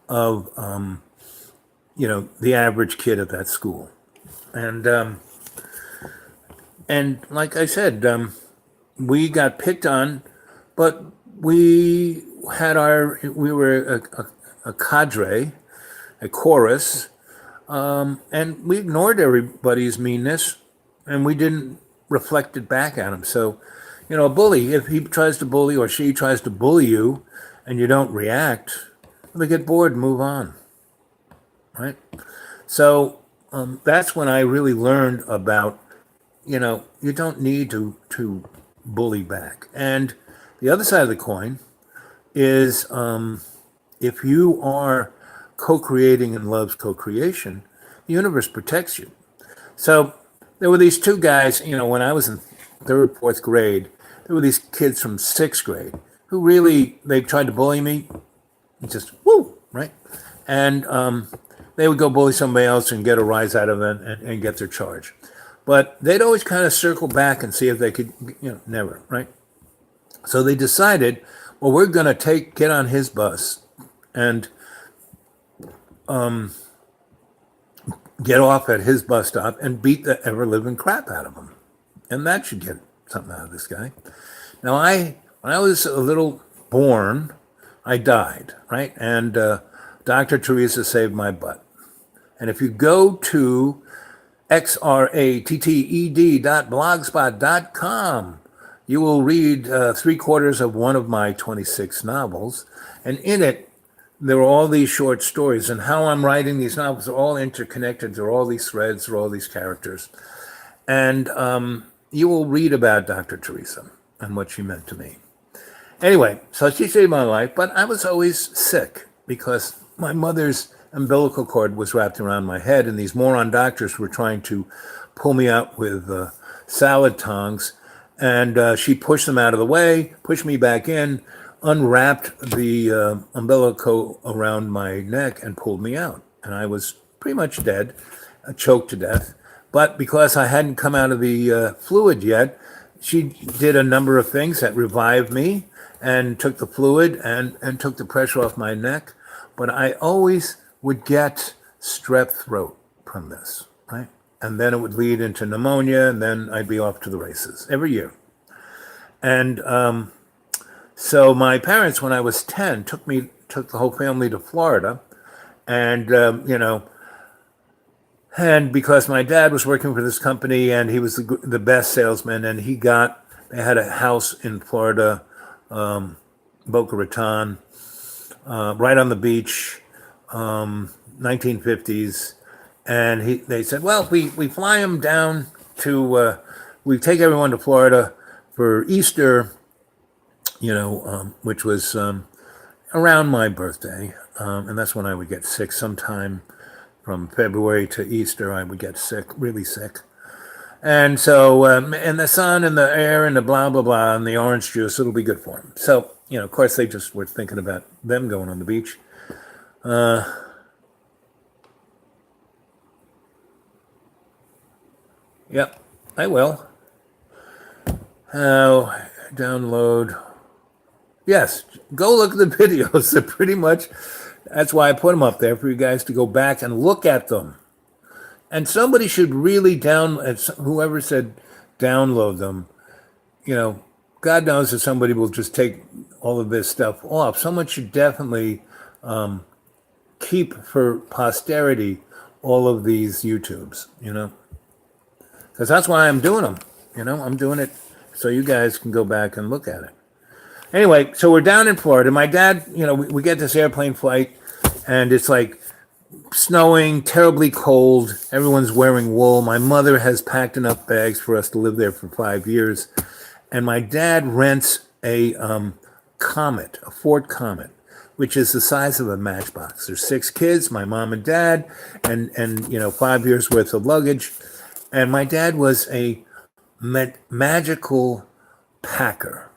of, the average kid at that school. And like I said, we got picked on, but we were a cadre, a chorus, and we ignored everybody's meanness, and we didn't reflect it back at them. So, a bully, if he tries to bully or she tries to bully you, and you don't react, they get bored and move on, right? So that's when I really learned about, you don't need to bully back. And the other side of the coin is, if you are co-creating in Love's Co-Creation, the universe protects you. So there were these two guys, when I was in third, fourth grade, there were these kids from sixth grade who really, they tried to bully me, just woo, right? And they would go bully somebody else and get a rise out of it and get their charge. But they'd always kind of circle back and see if they could, never, right? So they decided, well, we're going to get on his bus and get off at his bus stop and beat the ever-living crap out of him. And that should get something out of this guy. Now, when I was a little born, I died, right? And Dr. Teresa saved my butt. And if you go to xratted.blogspot.com, you will read 3/4 of one of my 26 novels. And in it, there are all these short stories. And how I'm writing these novels are all interconnected. There are all these threads, there are all these characters. And you will read about Dr. Teresa and what she meant to me. Anyway, so she saved my life, but I was always sick because my mother's umbilical cord was wrapped around my head, and these moron doctors were trying to pull me out with salad tongs, and she pushed them out of the way, pushed me back in, unwrapped the umbilical around my neck, and pulled me out. And I was pretty much dead, choked to death. But because I hadn't come out of the fluid yet, she did a number of things that revived me and took the fluid and took the pressure off my neck. But I always would get strep throat from this, right? And then it would lead into pneumonia, and then I'd be off to the races every year. And so my parents, when I was 10, took the whole family to Florida. And, and because my dad was working for this company and he was the best salesman, and they had a house in Florida, Boca Raton, right on the beach, 1950s. And they said, well, we fly him down to, we take everyone to Florida for Easter, which was around my birthday. And that's when I would get sick. Sometime from February to Easter, I would get sick, really sick. And so, and the sun and the air and the blah, blah, blah, and the orange juice, it'll be good for them. So, of course, they just were thinking about them going on the beach. Yep, I will. Download. Yes, go look at the videos. They're pretty much, that's why I put them up there, for you guys to go back and look at them. And somebody should really whoever said download them, God knows that somebody will just take all of this stuff off. Someone should definitely keep for posterity all of these YouTubes, because that's why I'm doing them. I'm doing it so you guys can go back and look at it. Anyway, so we're down in Florida. My dad, we get this airplane flight, and it's like snowing, terribly cold. Everyone's wearing wool. My mother has packed enough bags for us to live there for 5 years. And my dad rents a Comet, a Ford Comet, which is the size of a matchbox. There's 6 kids, my mom and dad, and 5 years worth of luggage. And my dad was a magical packer.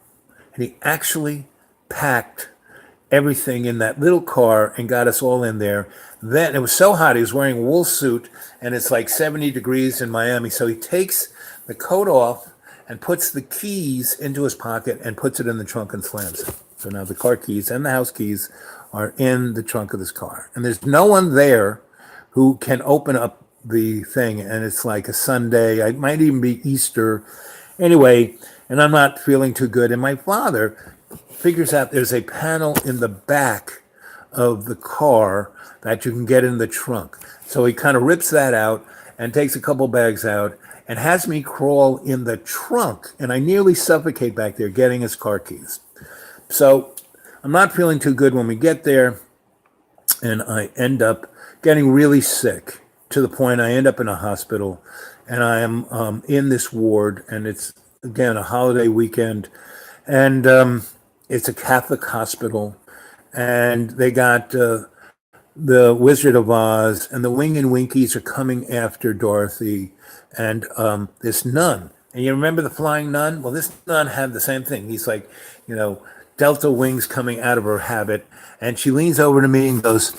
And he actually packed everything in that little car and got us all in there. Then it was so hot. He was wearing a wool suit and it's like 70 degrees in Miami. So he takes the coat off and puts the keys into his pocket and puts it in the trunk and slams it. So now the car keys and the house keys are in the trunk of this car. And there's no one there who can open up the thing. And it's like a Sunday. It might even be Easter. Anyway, and I'm not feeling too good. And my father figures out there's a panel in the back of the car that you can get in the trunk. So he kind of rips that out and takes a couple bags out and has me crawl in the trunk. And I nearly suffocate back there getting his car keys. So I'm not feeling too good when we get there. And I end up getting really sick to the point I end up in a hospital. And I am in this ward. And it's, again, a holiday weekend. And it's a Catholic hospital. And they got the Wizard of Oz and the Wing and Winkies are coming after Dorothy and this nun. And you remember the flying nun? Well, this nun had the same thing. He's like, Delta wings coming out of her habit. And she leans over to me and goes,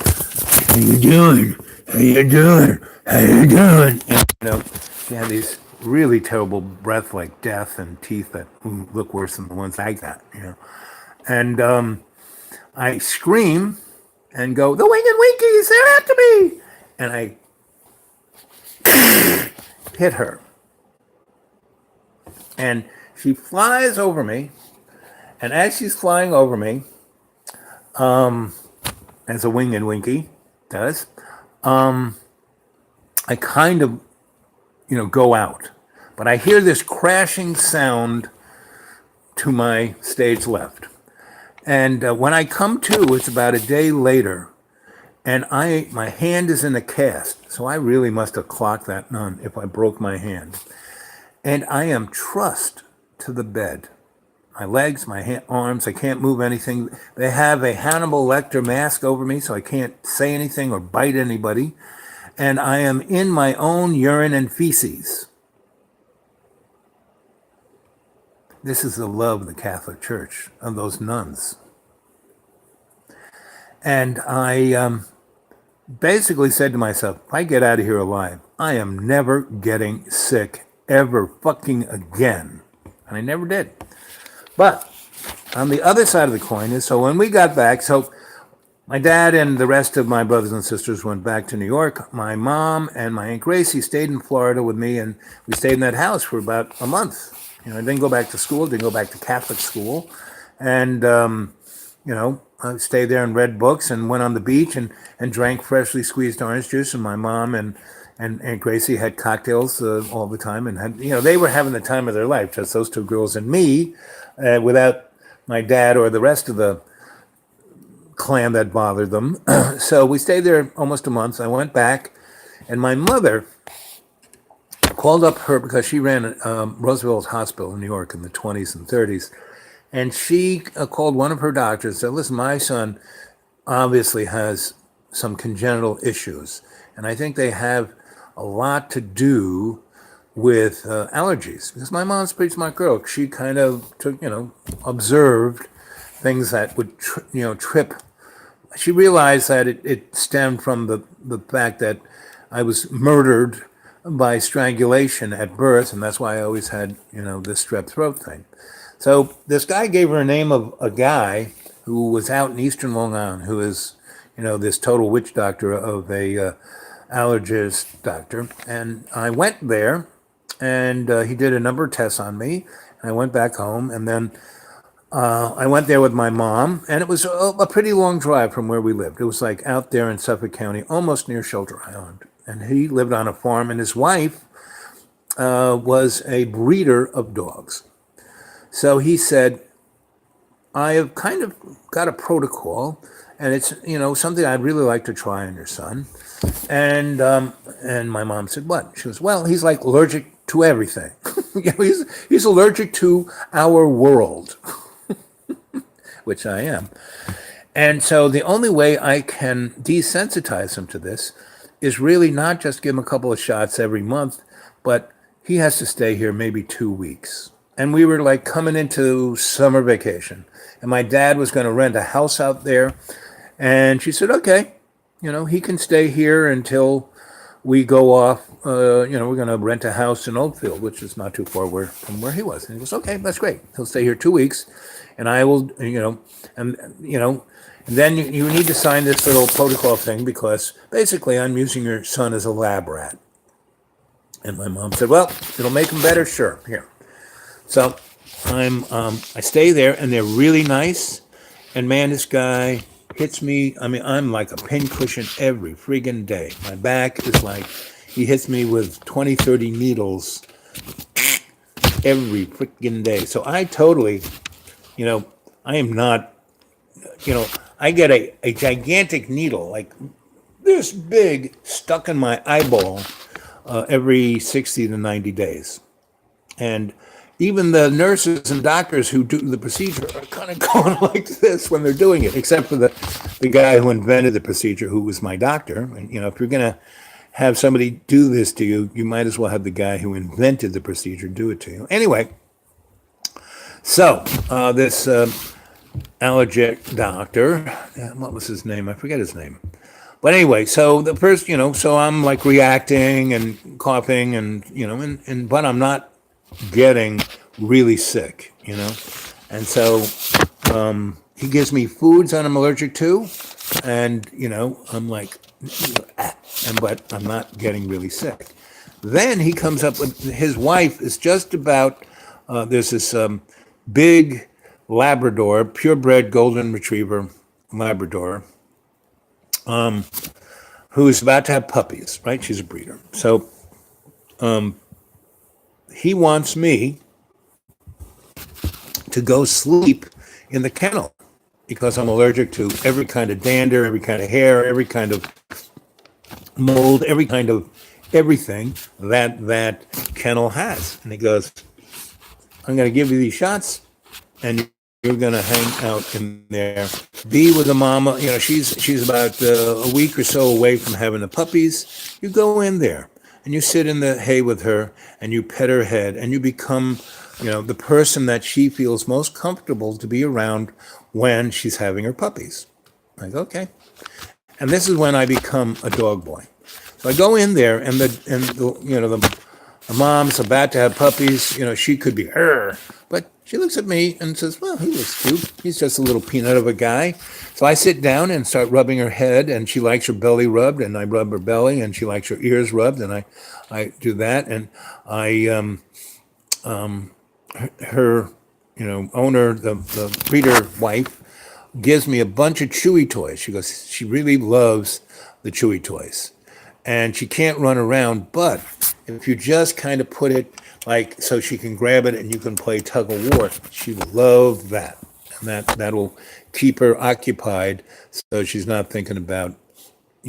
"How you doing? How you doing? How you doing?" And, she had these really terrible breath like death and teeth that look worse than the ones I got, And I scream and go, "The Wing and Winkies, they're after me!" And I hit her. And she flies over me. And as she's flying over me, as a Wing and Winky does, I kind of, go out. But I hear this crashing sound to my stage left. And when I come to, it's about a day later, and my hand is in a cast. So I really must have clocked that nun if I broke my hand. And I am trussed to the bed. My legs, my arms, I can't move anything. They have a Hannibal Lecter mask over me, so I can't say anything or bite anybody. And I am in my own urine and feces. This is the love of the Catholic Church, of those nuns. And I basically said to myself, if I get out of here alive, I am never getting sick ever fucking again. And I never did. But on the other side of the coin is, so when we got back, so my dad and the rest of my brothers and sisters went back to New York. My mom and my Aunt Gracie stayed in Florida with me, and we stayed in that house for about a month. I didn't go back to school, didn't go back to Catholic school. And, I stayed there and read books and went on the beach and drank freshly squeezed orange juice. And my mom and Aunt Gracie had cocktails all the time. And had, they were having the time of their life, just those two girls and me, without my dad or the rest of the clan that bothered them. So we stayed there almost a month. I went back, and my mother called up her, because she ran Roosevelt Hospital in New York in the 20s and 30s. And she called one of her doctors and said, "Listen, my son obviously has some congenital issues. And I think they have a lot to do with allergies." Because my mom's a pretty smart girl. She kind of took, observed things that would, trip. She realized that it stemmed from the fact that I was murdered by strangulation at birth, and that's why I always had, this strep throat thing. So this guy gave her a name of a guy who was out in Eastern Long Island, who is, this total witch doctor of a allergist doctor. And I went there, and he did a number of tests on me. And I went back home, and then I went there with my mom, and it was a pretty long drive from where we lived. It was like out there in Suffolk County, almost near Shelter Island. And he lived on a farm, and his wife was a breeder of dogs. So he said, "I have kind of got a protocol, and it's, something I'd really like to try on your son." And my mom said, "What?" She goes, "Well, he's like allergic to everything. He's allergic to our world," which I am. And so the only way I can desensitize him to this is really not just give him a couple of shots every month, but he has to stay here maybe 2 weeks. and we were like coming into summer vacation, and my dad was going to rent a house out there, and she said, okay, he can stay here until we go off. We're going to rent a house in Oakfield, which is not too far from where he was. And he goes, okay, that's great. He'll stay here 2 weeks, and I will, and and then you need to sign this little protocol thing because basically I'm using your son as a lab rat. And my mom said, well, it'll make him better, sure. Here. So I stay there, and they're really nice. And man, this guy hits me. I mean, I'm like a pincushion every friggin' day. My back is like, he hits me with 20, 30 needles every friggin' day. So I totally, I am not, I get a gigantic needle, like this big, stuck in my eyeball every 60 to 90 days. And even the nurses and doctors who do the procedure are kind of going like this when they're doing it, except for the guy who invented the procedure, who was my doctor. And, if you're going to have somebody do this to you, you might as well have the guy who invented the procedure do it to you. Anyway, so this allergic doctor, what was his name? I forget his name. But anyway, so the first, so I'm like reacting and coughing and but I'm not getting really sick, and so he gives me foods that I'm allergic to, and I'm like, but I'm not getting really sick. Then he comes up with his wife is just about there's this big Labrador, purebred golden retriever Labrador, who's about to have puppies, right? She's a breeder, so he wants me to go sleep in the kennel because I'm allergic to every kind of dander, every kind of hair, every kind of mold, every kind of everything that kennel has. And he goes, I'm going to give you these shots, and you're going to hang out in there, be with the mama. She's about a week or so away from having the puppies. You go in there and you sit in the hay with her and you pet her head and you become, the person that she feels most comfortable to be around when she's having her puppies. Like, okay. And this is when I become a dog boy. So I go in there, and the mom's about to have puppies. She could be her, but she looks at me and says, well, he looks cute. He's just a little peanut of a guy. So I sit down and start rubbing her head, and she likes her belly rubbed, and I rub her belly, and she likes her ears rubbed, and I do that, and her owner, the breeder wife, gives me a bunch of Chewy toys. She goes, she really loves the Chewy toys. And she can't run around, but if you just kind of put it like so she can grab it and you can play tug of war, she loves that. And that'll keep her occupied so she's not thinking about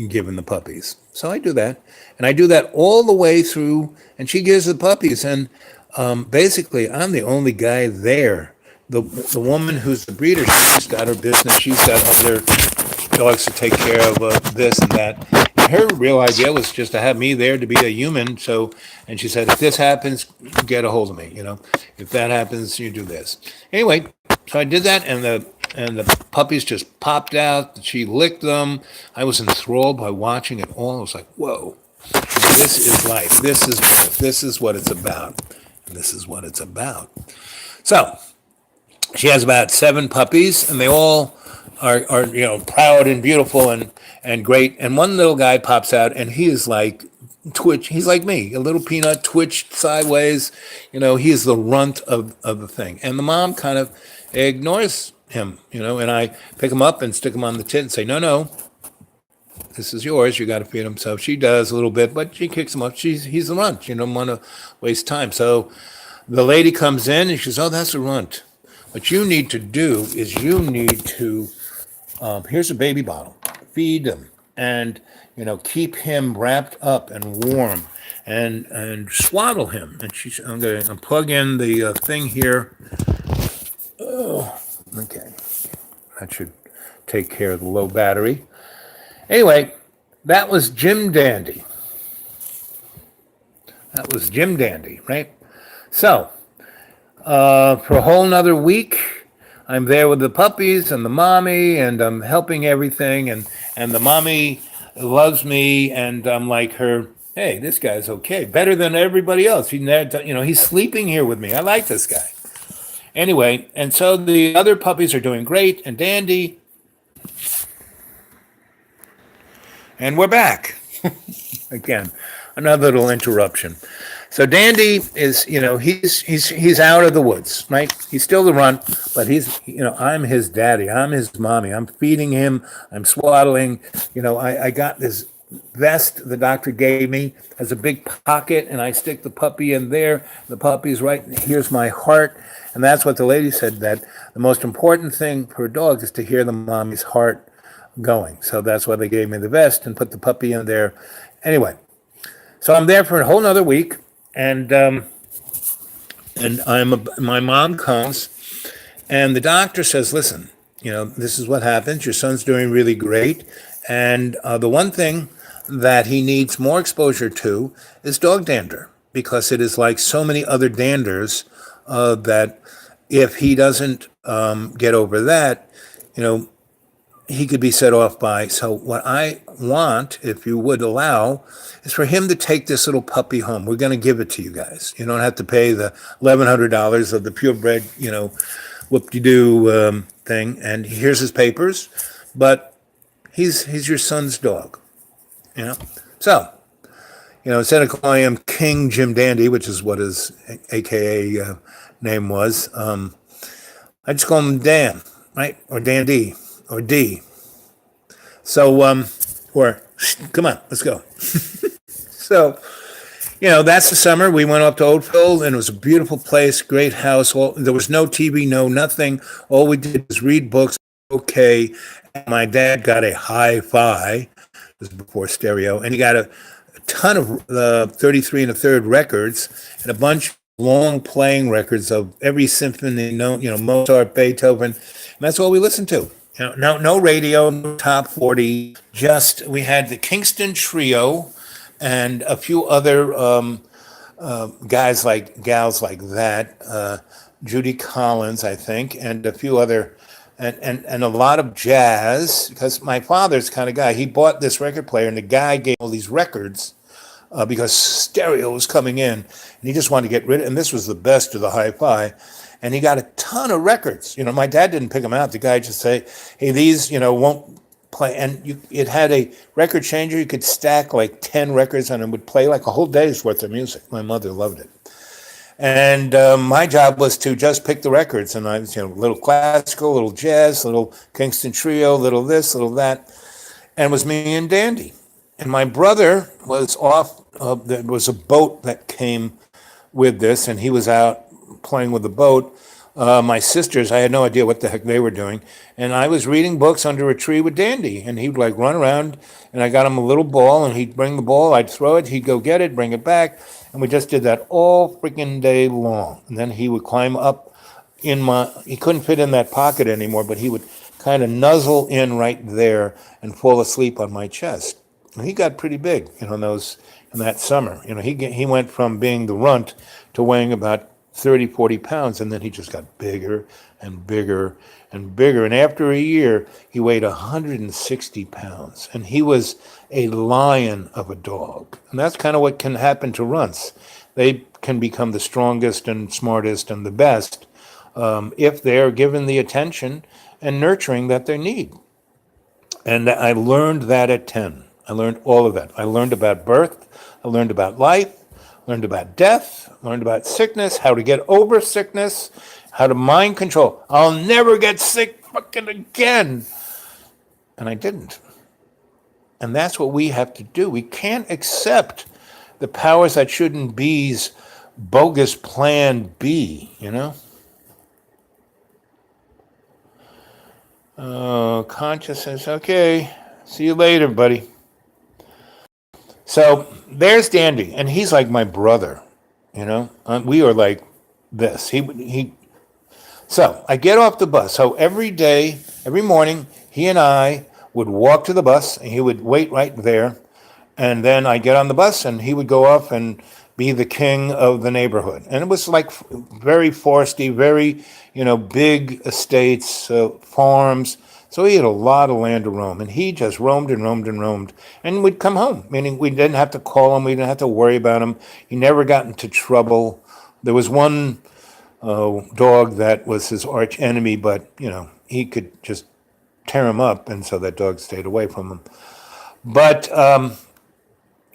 giving the puppies. So I do that. And I do that all the way through, and she gives the puppies. And basically, I'm the only guy there. The woman who's the breeder, she's got her business. She's got other dogs to take care of, this and that. And her real idea was just to have me there to be a human. So, and she said, if this happens, get a hold of me. If that happens, you do this. Anyway, so I did that, and the puppies just popped out. She licked them. I was enthralled by watching it all. I was like, whoa, this is life. This is life. This is what it's about. And this is what it's about. So she has about 7 puppies, and they all are proud and beautiful and great. And one little guy pops out, and he is like twitch. He's like me, a little peanut, twitched sideways. He is the runt of the thing. And the mom kind of ignores him, and I pick him up and stick him on the tit and say, no, this is yours. You got to feed him. So she does a little bit, but she kicks him up. He's the runt. You don't want to waste time. So the lady comes in and she says, oh, that's a runt. What you need to do is you need to, here's a baby bottle, feed him, and, keep him wrapped up and warm, and swaddle him. And I'm going to plug in the thing here. Oh, okay. That should take care of the low battery. Anyway, that was Jim Dandy. Right? So, for a whole nother week. I'm there with the puppies and the mommy, and I'm helping everything. And the mommy loves me, and I'm like her. Hey, this guy's okay, better than everybody else. He's sleeping here with me. I like this guy. Anyway, and so the other puppies are doing great and dandy, and we're back again. Another little interruption. So Dandy is, he's out of the woods, right? He's still the runt, but I'm his daddy. I'm his mommy. I'm feeding him. I'm swaddling. I got this vest the doctor gave me, has a big pocket, and I stick the puppy in there. The puppy's right. Here's my heart. And that's what the lady said, that the most important thing for a dog is to hear the mommy's heart going. So that's why they gave me the vest and put the puppy in there. Anyway, so I'm there for a whole nother week. And my mom comes, and the doctor says, listen, this is what happens. Your son's doing really great. And the one thing that he needs more exposure to is dog dander, because it is like so many other danders that if he doesn't get over that, he could be set off by. So what I want, if you would allow, is for him to take this little puppy home. We're going to give it to you guys. You don't have to pay the $1,100 of the purebred, whoop-de-doo thing. And here's his papers, but he's your son's dog, So, instead of calling him King Jim Dandy, which is what his AKA name was, I just call him Dan, right? Or Dandy. Or D. So, come on, let's go. So, that's the summer. We went up to Oakville, and it was a beautiful place, great house. There was no TV, no nothing. All we did was read books. Okay. And my dad got a hi-fi. This was before stereo. And he got a ton of 33 and a third records and a bunch of long playing records of every symphony known, Mozart, Beethoven. And that's all we listened to. No radio, no top 40. We had the Kingston Trio and a few other gals like that, Judy Collins, I think, and a few other, and a lot of jazz, because my father's kind of guy. He bought this record player, and the guy gave all these records because stereo was coming in, and he just wanted to get rid of it. And this was the best of the hi-fi. And he got a ton of records. My dad didn't pick them out. The guy just say, hey, these, won't play. And it had a record changer. You could stack like 10 records and it would play like a whole day's worth of music. My mother loved it. And my job was to just pick the records. And I was, a little classical, a little jazz, a little Kingston Trio, a little this, a little that. And it was me and Dandy. And my brother was off. There was a boat that came with this, and he was out playing with the boat. My sisters, I had no idea what the heck they were doing. And I was reading books under a tree with Dandy. And he'd like run around, and I got him a little ball, and he'd bring the ball, I'd throw it, he'd go get it, bring it back. And we just did that all freaking day long. And then he would climb up he couldn't fit in that pocket anymore, but he would kind of nuzzle in right there and fall asleep on my chest. And he got pretty big, in that summer. He went from being the runt to weighing about 30, 40 pounds, and then he just got bigger and bigger and bigger. And after a year, he weighed 160 pounds, and he was a lion of a dog. And that's kind of what can happen to runts. They can become the strongest and smartest and the best if they're given the attention and nurturing that they need. And I learned that at 10. I learned all of that. I learned about birth. I learned about life. Learned about death, learned about sickness, how to get over sickness, how to mind control. I'll never get sick fucking again. And I didn't. And that's what we have to do. We can't accept the powers that shouldn't be's bogus plan B, Oh, consciousness. Okay. See you later, buddy. So there's Dandy, and he's like my brother, We are like this. So I get off the bus. So every day, every morning, he and I would walk to the bus, and he would wait right there. And then I get on the bus, and he would go off and be the king of the neighborhood. And it was like very foresty, very, big estates, farms. So he had a lot of land to roam, and he just roamed and roamed and roamed. And we'd come home, meaning we didn't have to call him, we didn't have to worry about him. He never got into trouble. There was one dog that was his arch enemy, but he could just tear him up, and so that dog stayed away from him. But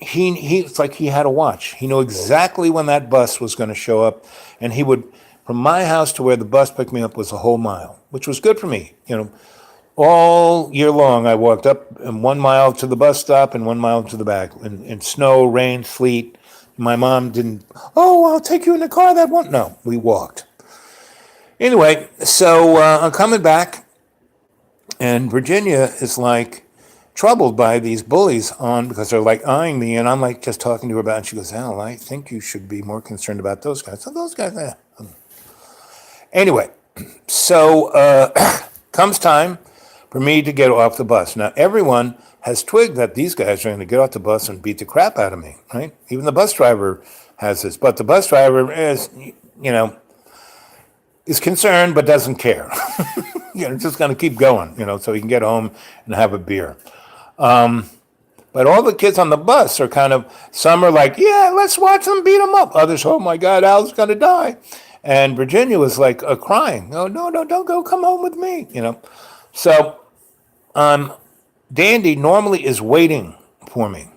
it's like he had a watch. He knew exactly when that bus was going to show up, and he would, from my house to where the bus picked me up was a whole mile, which was good for me. All year long, I walked up and 1 mile to the bus stop and 1 mile to the back in snow, rain, sleet. My mom didn't, oh, I'll take you in the car that one. No, we walked. Anyway, so I'm coming back, and Virginia is like troubled by these bullies because they're like eyeing me, and I'm like just talking to her about it. And she goes, Al, I think you should be more concerned about those guys. So those guys, Anyway, so comes time for me to get off the bus. Now, everyone has twigged that these guys are going to get off the bus and beat the crap out of me, right? Even the bus driver has this. But the bus driver is, is concerned but doesn't care. Just going to keep going, so he can get home and have a beer. But all the kids on the bus are some are like, yeah, let's watch them beat them up. Others, oh my God, Al's going to die. And Virginia was like crying. No, don't go, come home with me, So Dandy normally is waiting for me.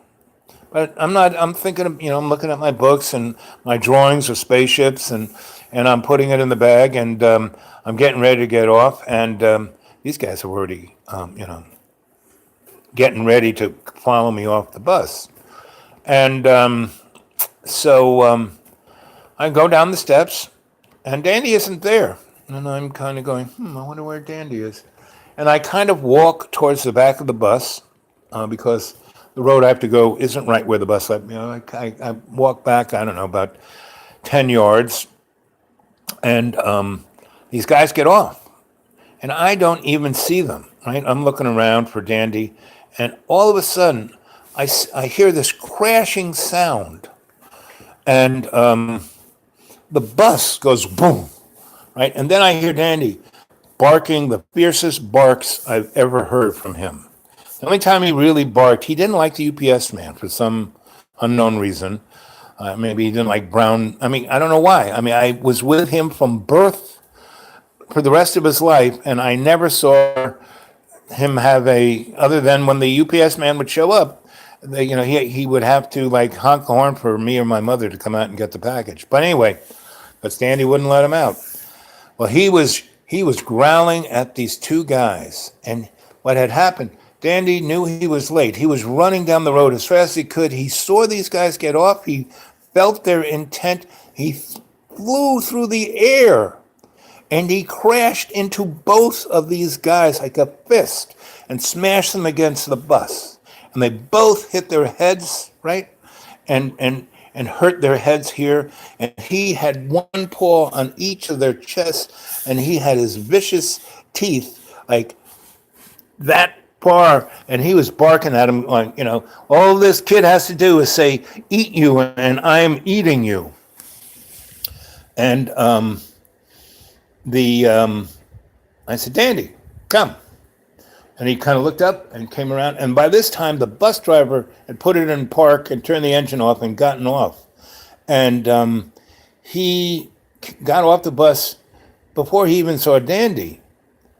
But I'm thinking of, I'm looking at my books and my drawings of spaceships, and I'm putting it in the bag, and I'm getting ready to get off. And these guys are already, getting ready to follow me off the bus. And so I go down the steps, and Dandy isn't there. And I'm kind of going, I wonder where Dandy is. And I kind of walk towards the back of the bus because the road I have to go isn't right where the bus left me. I walk back, I don't know, about 10 yards. And these guys get off. And I don't even see them, right? I'm looking around for Dandy. And all of a sudden, I hear this crashing sound. And the bus goes boom, right? And then I hear Dandy barking the fiercest barks I've ever heard from him. The only time he really barked, he didn't like the UPS man for some unknown reason. Maybe he didn't like brown. I don't know why. I was with him from birth for the rest of his life, and I never saw him have other than when the UPS man would show up, he would have to honk the horn for me or my mother to come out and get the package. But anyway, but Dandy wouldn't let him out. Well, he was growling at these two guys, and what had happened, Dandy knew he was late. He was running down the road as fast as he could. He saw these guys get off. He felt their intent. He flew through the air, and he crashed into both of these guys like a fist and smashed them against the bus. And they both hit their heads, right? And hurt their heads here. And he had one paw on each of their chests, and he had his vicious teeth like that far, and he was barking at him like, all this kid has to do is say, eat you, and I'm eating you. And I said, Dandy, come. And he kind of looked up and came around. And by this time, the bus driver had put it in park and turned the engine off and gotten off. And he got off the bus before he even saw Dandy.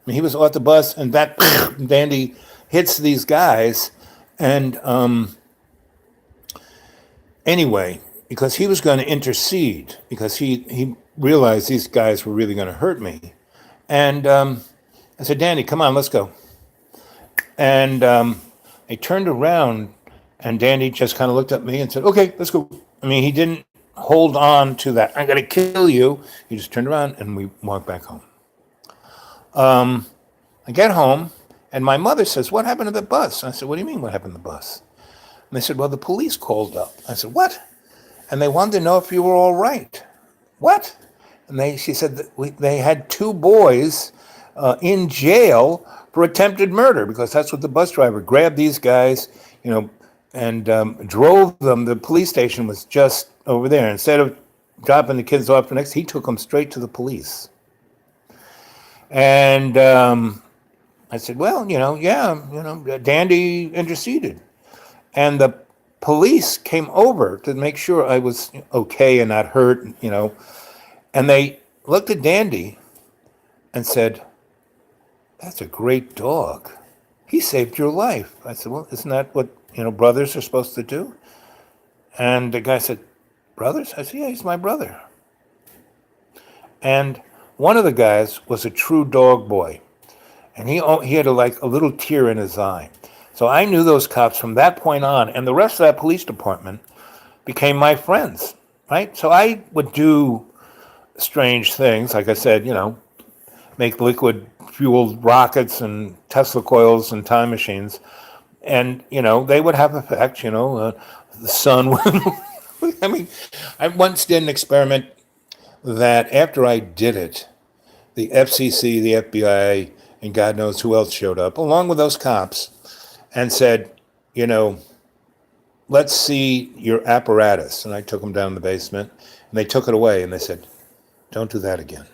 He was off the bus, and that Dandy hits these guys. And anyway, because he was going to intercede, because he realized these guys were really going to hurt me. And I said, Dandy, come on, let's go. And I turned around, and Dandy just kind of looked at me and said, okay, let's go. He didn't hold on to that, I'm going to kill you. He just turned around, and we walked back home. I get home, and my mother says, what happened to the bus? I said, what do you mean, what happened to the bus? And they said, well, the police called up. I said, what? And they wanted to know if you were all right. What? And she said that they had two boys in jail for attempted murder, because that's what the bus driver grabbed these guys, and drove them. The police station was just over there. Instead of dropping the kids off the next, he took them straight to the police. And I said, well, Dandy interceded. And the police came over to make sure I was okay and not hurt, And they looked at Dandy and said, that's a great dog. He saved your life. I said, well, isn't that what, brothers are supposed to do? And the guy said, brothers? I said, yeah, he's my brother. And one of the guys was a true dog boy. And he had a little tear in his eye. So I knew those cops from that point on. And the rest of that police department became my friends, right? So I would do strange things. Like I said, make liquid fueled rockets and Tesla coils and time machines. And, they would have effect, the sun would, I once did an experiment that after I did it, the FCC, the FBI, and God knows who else showed up, along with those cops, and said, let's see your apparatus. And I took them down in the basement, and they took it away, and they said, don't do that again.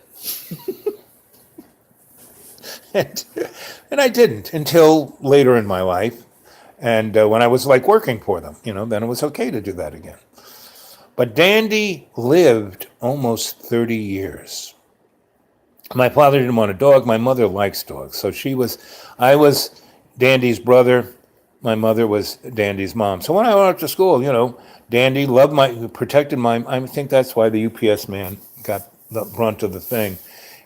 And I didn't until later in my life. And when I was working for them, then it was okay to do that again. But Dandy lived almost 30 years. My father didn't want a dog. My mother likes dogs. So I was Dandy's brother. My mother was Dandy's mom. So when I went up to school, Dandy protected I think that's why the UPS man got the brunt of the thing.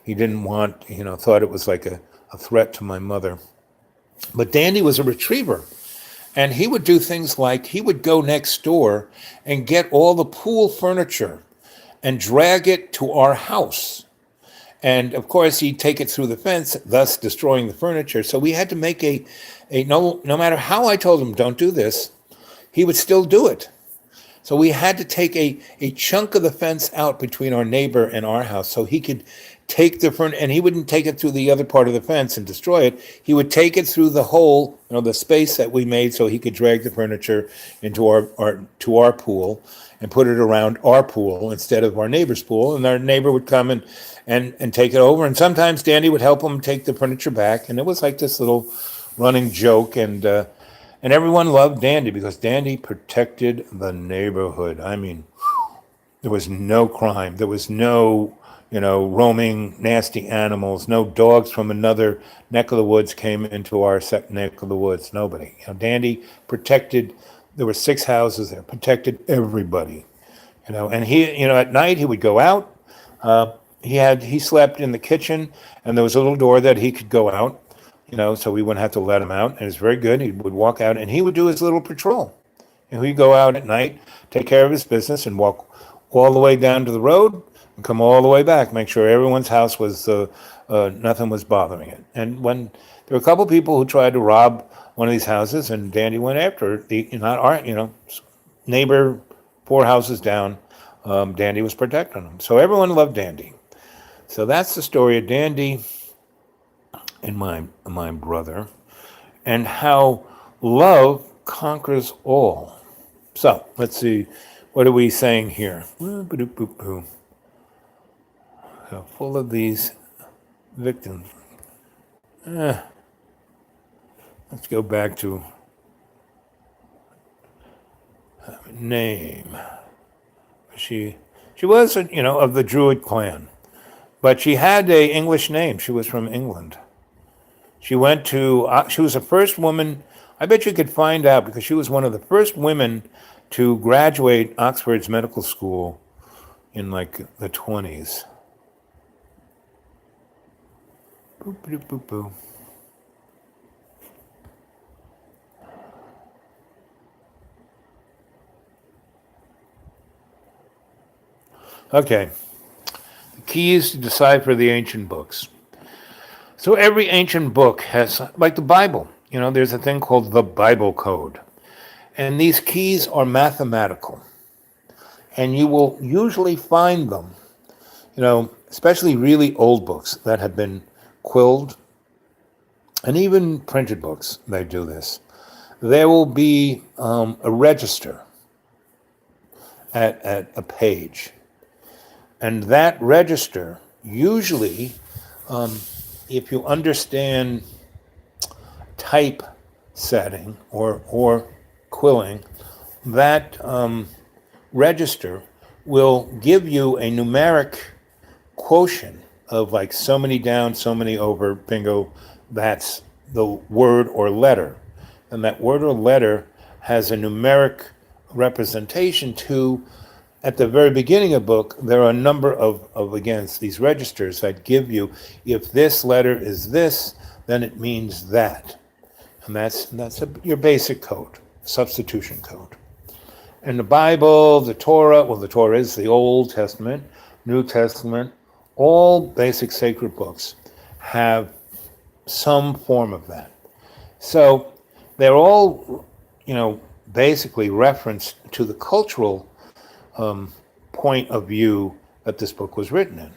He didn't want, thought it was like a threat to my mother. But Dandy was a retriever. And he would do things like he would go next door and get all the pool furniture and drag it to our house. And of course, he'd take it through the fence, thus destroying the furniture. So we had to make no matter how I told him, don't do this, he would still do it. So we had to take a chunk of the fence out between our neighbor and our house so he could take the furniture, and he wouldn't take it through the other part of the fence and destroy it. He would take it through the hole, the space that we made so he could drag the furniture into our pool and put it around our pool instead of our neighbor's pool. And our neighbor would come and take it over. And sometimes Dandy would help him take the furniture back. And it was like this little running joke. And everyone loved Dandy because Dandy protected the neighborhood. There was no crime. There was no, roaming nasty animals. No dogs from another neck of the woods came into our neck of the woods. Nobody. Dandy protected. There were 6 houses there. Protected everybody. And he, at night he would go out. He slept in the kitchen, and there was a little door that he could go out. So we wouldn't have to let him out. And it was very good. He would walk out, and he would do his little patrol. And he'd go out at night, take care of his business, and walk all the way down to the road, and come all the way back, make sure everyone's house was, nothing was bothering it. And when there were a couple people who tried to rob one of these houses, and Dandy went after neighbor 4 houses down, Dandy was protecting them. So everyone loved Dandy. So that's the story of Dandy and my brother, and how love conquers all. So let's see, what are we saying here? So full of these victims. Let's go back to name. She was, of the Druid clan, but she had a English name. She was from England. She was the first woman, I bet you could find out, because she was one of the first women to graduate Oxford's medical school in the 20s. Boop, boop, boop, boop. Okay. The keys to decipher the ancient books. So every ancient book has, like the Bible, there's a thing called the Bible Code. And these keys are mathematical. And you will usually find them, especially really old books that have been quilled, and even printed books, they do this. There will be a register. at a page. And that register, usually, if you understand typesetting or quilling, that register will give you a numeric quotient of like so many down, so many over, bingo, that's the word or letter. And that word or letter has a numeric representation to, at the very beginning of the book, there are a number of again, these registers that give you, if this letter is this, then it means that. And that's your basic code, substitution code. And the Bible, the Torah, well, the Torah is the Old Testament, New Testament, all basic sacred books have some form of that. So they're all, basically referenced to the cultural point of view that this book was written in.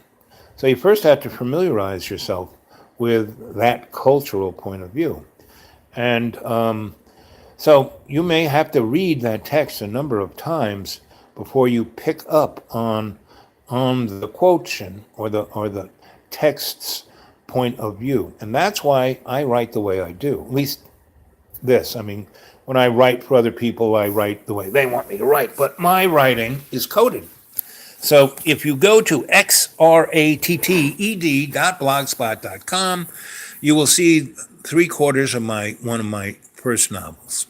So you first have to familiarize yourself with that cultural point of view. And so you may have to read that text a number of times before you pick up on the quotient or the text's point of view. And that's why I write the way I do. At least this. I mean, when I write for other people, I write the way they want me to write. But my writing is coded. So if you go to xratted.blogspot.com, you will see 3/4 of one of my first novels.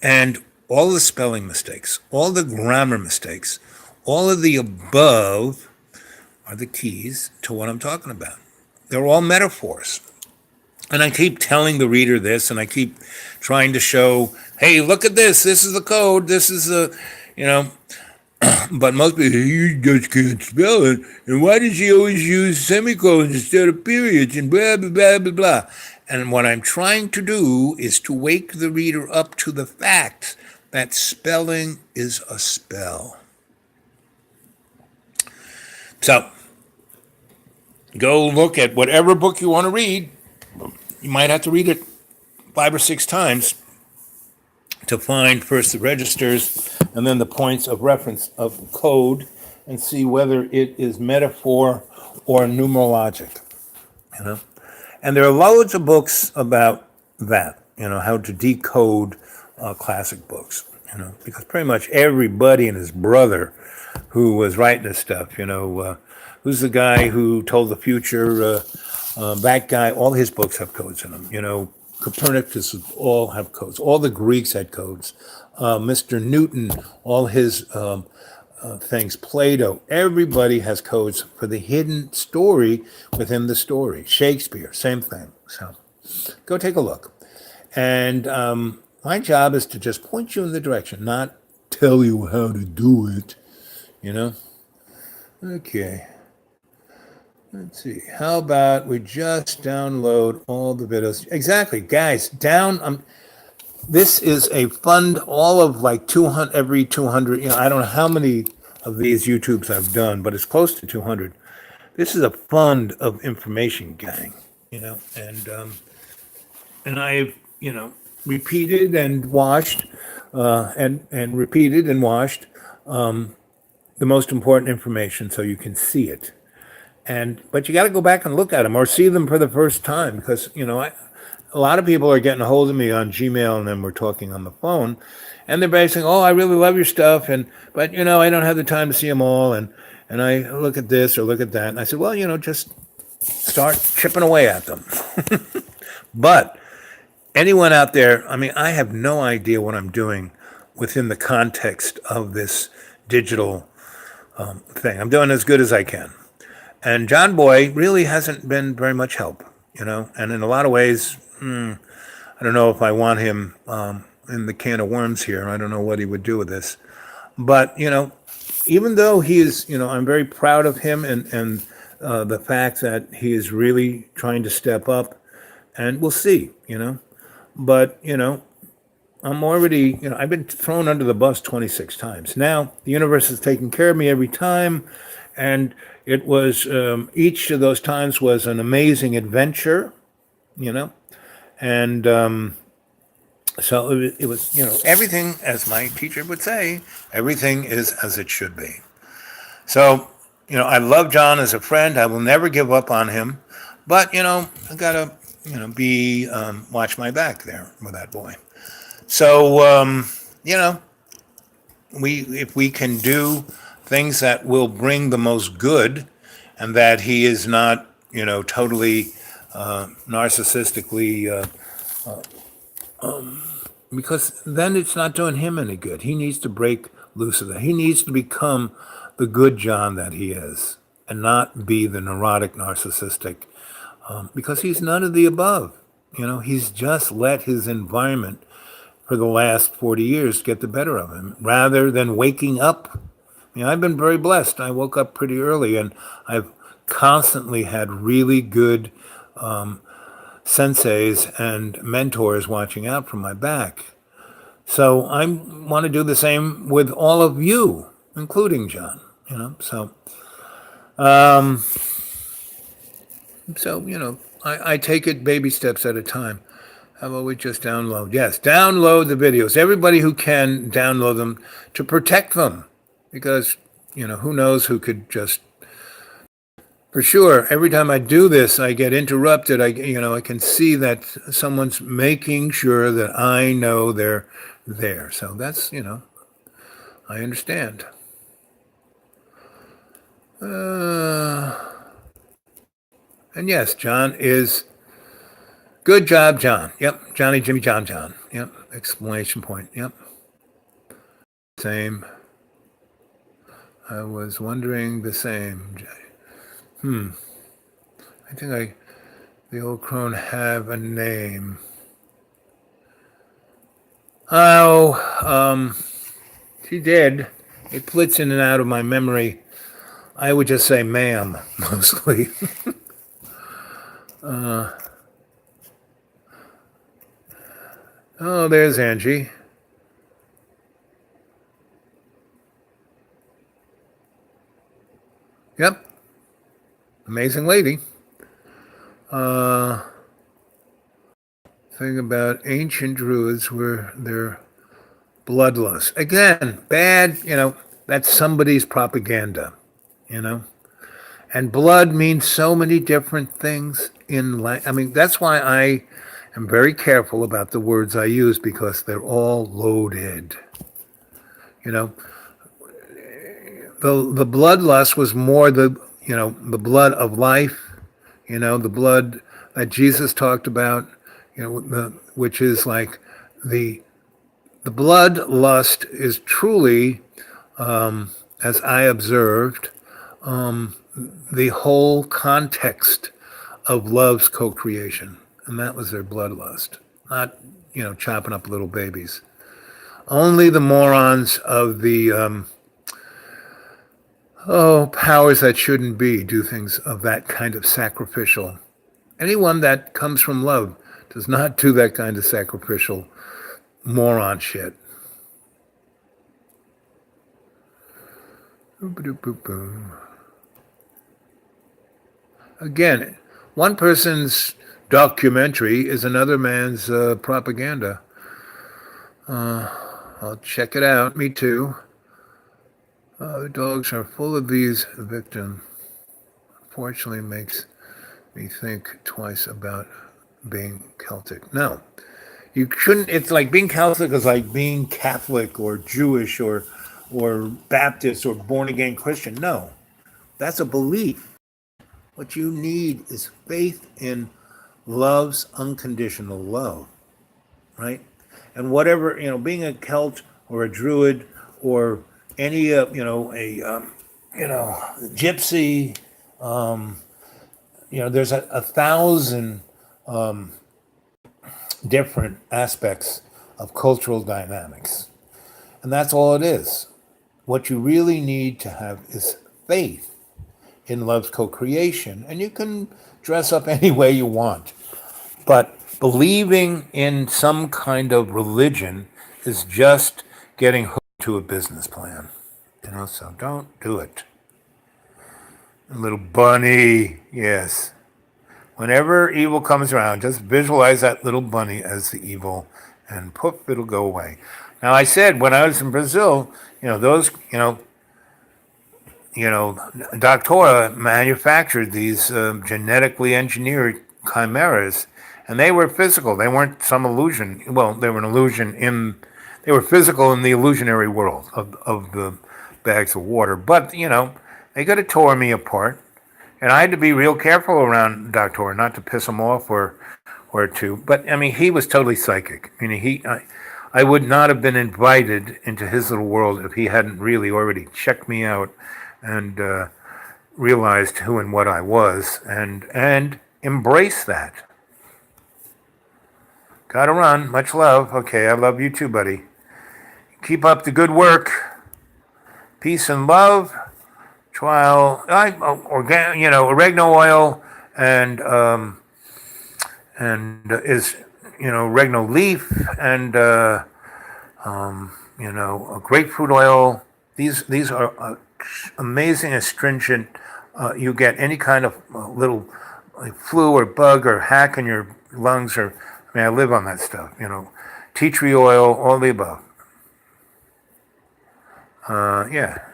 And all the spelling mistakes, all the grammar mistakes, all of the above are the keys to what I'm talking about. They're all metaphors. And I keep telling the reader this, and I keep trying to show, hey, look at this. This is the code. This is the, but most people, you just can't spell it. And why does she always use semicolons instead of periods and blah, blah, blah, blah, blah. And what I'm trying to do is to wake the reader up to the fact that spelling is a spell. So, go look at whatever book you want to read. You might have to read it 5 or 6 times to find first the registers and then the points of reference of code and see whether it is metaphor or numerologic, And there are loads of books about that, how to decode classic books, because pretty much everybody and his brother who was writing this stuff, who's the guy who told the future, that guy, all his books have codes in them. Copernicus all have codes. All the Greeks had codes. Mr. Newton, all his things. Plato, everybody has codes for the hidden story within the story. Shakespeare, same thing. So go take a look. And my job is to just point you in the direction, not tell you how to do it, Okay. Let's see. How about we just download all the videos? Exactly, guys. This is a fund. All of like 200 every 200. I don't know how many of these YouTubes I've done, but it's close to 200. This is a fund of information, gang. And I've repeated and washed, and repeated and washed the most important information so you can see it. But you got to go back and look at them or see them for the first time because, a lot of people are getting a hold of me on Gmail and then we're talking on the phone and they're basically saying, oh, I really love your stuff. But I don't have the time to see them all. And I look at this or look at that. And I said, well, just start chipping away at them. But anyone out there, I have no idea what I'm doing within the context of this digital thing. I'm doing as good as I can. And John Boy really hasn't been very much help, and in a lot of ways, I don't know if I want him in the can of worms here. I don't know what he would do with this. But, even though he is, I'm very proud of him and the fact that he is really trying to step up, and we'll see, But, I'm already, I've been thrown under the bus 26 times. Now, the universe has taken care of me every time, and it was, each of those times was an amazing adventure, and So it was, everything, as my teacher would say, everything is as it should be. So, I love John as a friend. I will never give up on him. But, I got to, be, watch my back there with that boy. So, if we can do things that will bring the most good and that he is not, totally narcissistically, because then it's not doing him any good. He needs to break loose of that. He needs to become the good John that he is and not be the neurotic, narcissistic, because he's none of the above. He's just let his environment for the last 40 years get the better of him rather than waking up. I've been very blessed. I woke up pretty early and I've constantly had really good senseis and mentors watching out for my back. So I want to do the same with all of you, including John. I take it baby steps at a time. How about we just download? Yes, download the videos. Everybody who can, download them to protect them, because who knows who could just. For sure, every time I do this, I get interrupted. I can see that someone's making sure that I know they're there. So that's, I understand. And yes, John is. Good job, John. Yep. Johnny, Jimmy, John, John. Yep. Exclamation point. Yep. Same. I was wondering the same. I think the old crone have a name. Oh, she did. It flits in and out of my memory. I would just say ma'am, mostly. Oh, there's Angie. Yep. Amazing lady. Thing about ancient druids were their bloodlust. Again, bad, that's somebody's propaganda, And blood means so many different things that's why I am very careful about the words I use, because they're all loaded. The bloodlust was more the blood of life, the blood that Jesus talked about, which is like the bloodlust is truly, as I observed, the whole context of love's co-creation. And that was their bloodlust, not, chopping up little babies. Only the morons of the, powers that shouldn't be do things of that kind of sacrificial. Anyone that comes from love does not do that kind of sacrificial moron shit. Again, one person's documentary is another man's propaganda. I'll check it out. Me too. The dogs are full of these victims. Unfortunately, makes me think twice about being Celtic. No, you shouldn't. It's like being Celtic is like being Catholic or Jewish or Baptist or born again Christian. No, that's a belief. What you need is faith in love's unconditional love, right? And whatever, being a Celt or a Druid or any, Gypsy, there's a thousand different aspects of cultural dynamics. And that's all it is. What you really need to have is faith in love's co-creation. And you can dress up any way you want. But believing in some kind of religion is just getting hooked to a business plan. So don't do it. Little bunny, yes. Whenever evil comes around, just visualize that little bunny as the evil and poof, it'll go away. Now, I said when I was in Brazil, those, Doctora manufactured these genetically engineered chimeras, and they were physical. They weren't some illusion. Well, they were an illusion they were physical in the illusionary world of the bags of water. But, they could have tore me apart. And I had to be real careful around Doctora, not to piss him off or to. But, I mean, he was totally psychic. I mean, I would not have been invited into his little world if he hadn't really already checked me out and realized who and what I was and embraced that. Gotta run. Much love. Okay, I love you too, buddy. Keep up the good work. Peace and love. Trial, oregano oil and is oregano leaf and a grapefruit oil. These are amazing, astringent. You get any kind of little flu or bug or hack in your lungs, I live on that stuff. Tea tree oil, all the above. Yep.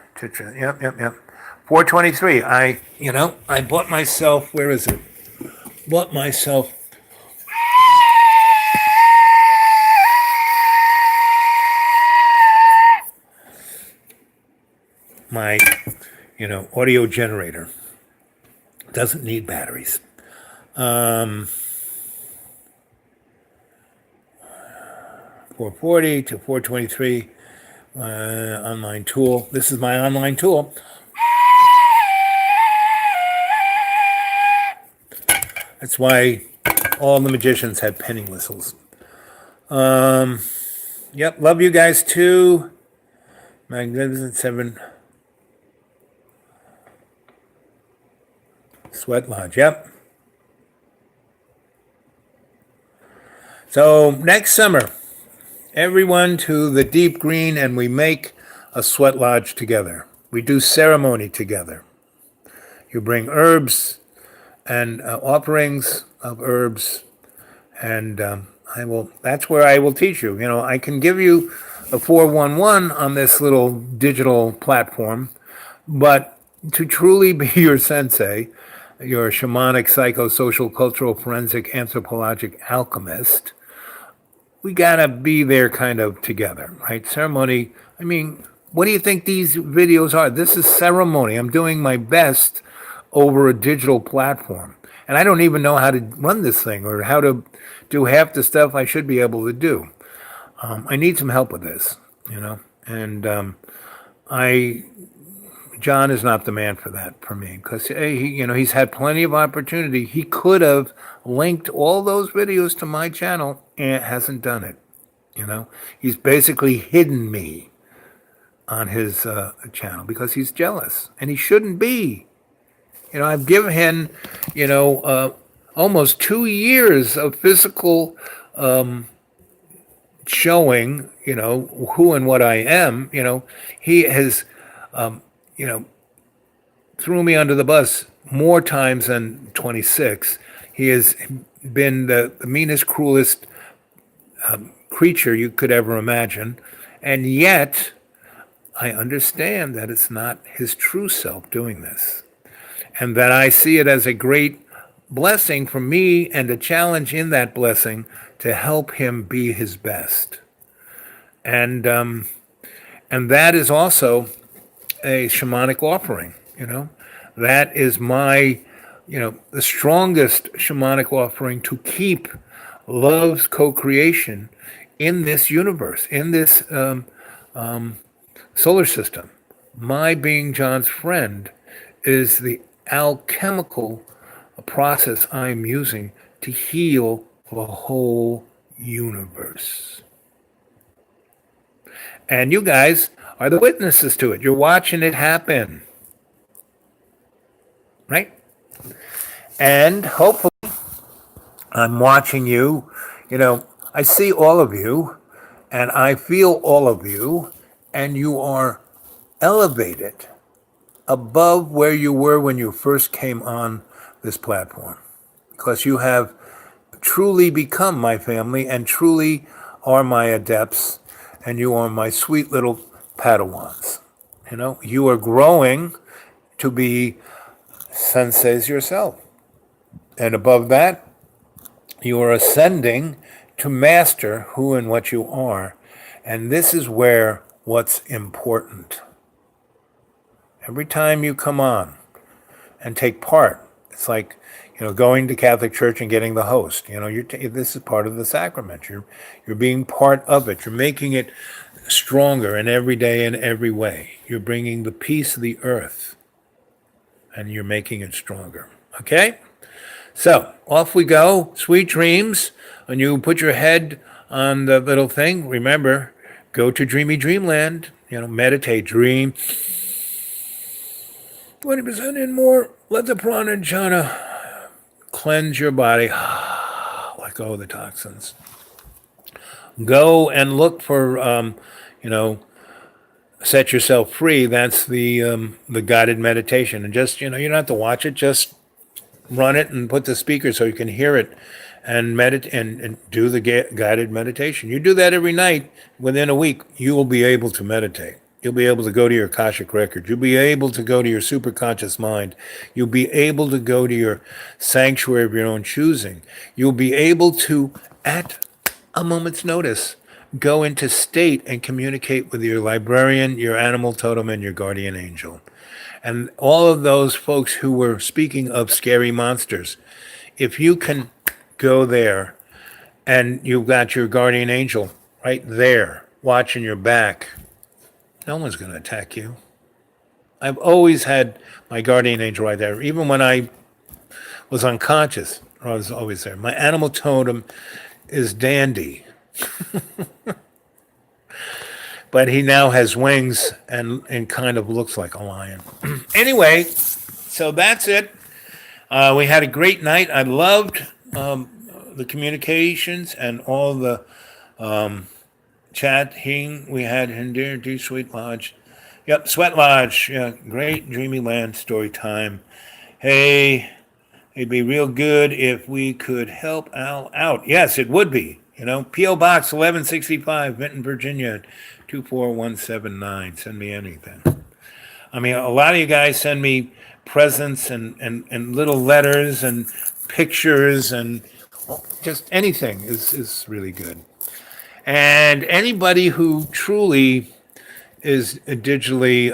423. I bought myself. Where is it? Bought myself. My, audio generator. Doesn't need batteries. 440 to 423. Online tool. This is my online tool. That's why all the magicians had penny whistles. Yep, love you guys too. Magnificent 7. Sweat Lodge, yep. So next summer, everyone to the deep green and we make a sweat lodge together. We do ceremony together. You bring herbs and offerings of herbs, and that's where I will teach you. I can give you a 411 on this little digital platform, but to truly be your sensei, your shamanic, psychosocial, cultural, forensic, anthropologic alchemist, we gotta be there kind of together, right? Ceremony, what do you think these videos are? This is ceremony. I'm doing my best over a digital platform. And I don't even know how to run this thing or how to do half the stuff I should be able to do. I need some help with this, and John is not the man for that for me because he's had plenty of opportunity. He could have linked all those videos to my channel and hasn't done it. He's basically hidden me on his channel because he's jealous, and he shouldn't be. I've given him, almost 2 years of physical showing, who and what I am. He has, threw me under the bus more times than 26. He has been the meanest, cruelest creature you could ever imagine. And yet, I understand that it's not his true self doing this. And that I see it as a great blessing for me and a challenge in that blessing to help him be his best. And that is also a shamanic offering, That is my, the strongest shamanic offering to keep love's co-creation in this universe, in this solar system. My being John's friend is the alchemical process I'm using to heal the whole universe. And you guys are the witnesses to it. You're watching it happen. Right? And hopefully I'm watching you. I see all of you and I feel all of you, and you are elevated above where you were when you first came on this platform, because you have truly become my family and truly are my adepts, and you are my sweet little Padawans. You are growing to be senseis yourself. And above that, you are ascending to master who and what you are. And this is where what's important. Every time you come on and take part, it's like, going to Catholic Church and getting the host. This is part of the sacrament. You're being part of it. You're making it stronger in every day in every way. You're bringing the peace of the earth, and you're making it stronger. Okay? So, off we go. Sweet dreams. When you put your head on the little thing, remember, go to dreamy dreamland. Meditate, dream. 20% in more. Let the prana and jhana cleanse your body. Let go of the toxins. Go and look for, set yourself free. That's the guided meditation. And just, you don't have to watch it. Just run it and put the speaker so you can hear it and meditate and do the guided meditation. You do that every night. Within a week, you will be able to meditate. You'll be able to go to your Akashic record. You'll be able to go to your superconscious mind. You'll be able to go to your sanctuary of your own choosing. You'll be able to, at a moment's notice, go into state and communicate with your librarian, your animal totem, and your guardian angel. And all of those folks who were speaking of scary monsters, if you can go there and you've got your guardian angel right there watching your back, no one's going to attack you. I've always had my guardian angel right there. Even when I was unconscious, I was always there. My animal totem is Dandy. But he now has wings and kind of looks like a lion. Anyway, so that's it. We had a great night. I loved the communications and all the chatting we had in there. Sweet Lodge. Yep, Sweat Lodge. Yeah, great Dreamy Land story time. Hey, it'd be real good if we could help Al out. Yes, it would be. P.O. Box 1165, Benton, Virginia, 24179. Send me anything. I mean, a lot of you guys send me presents and little letters and pictures and just anything is really good. And anybody who truly is digitally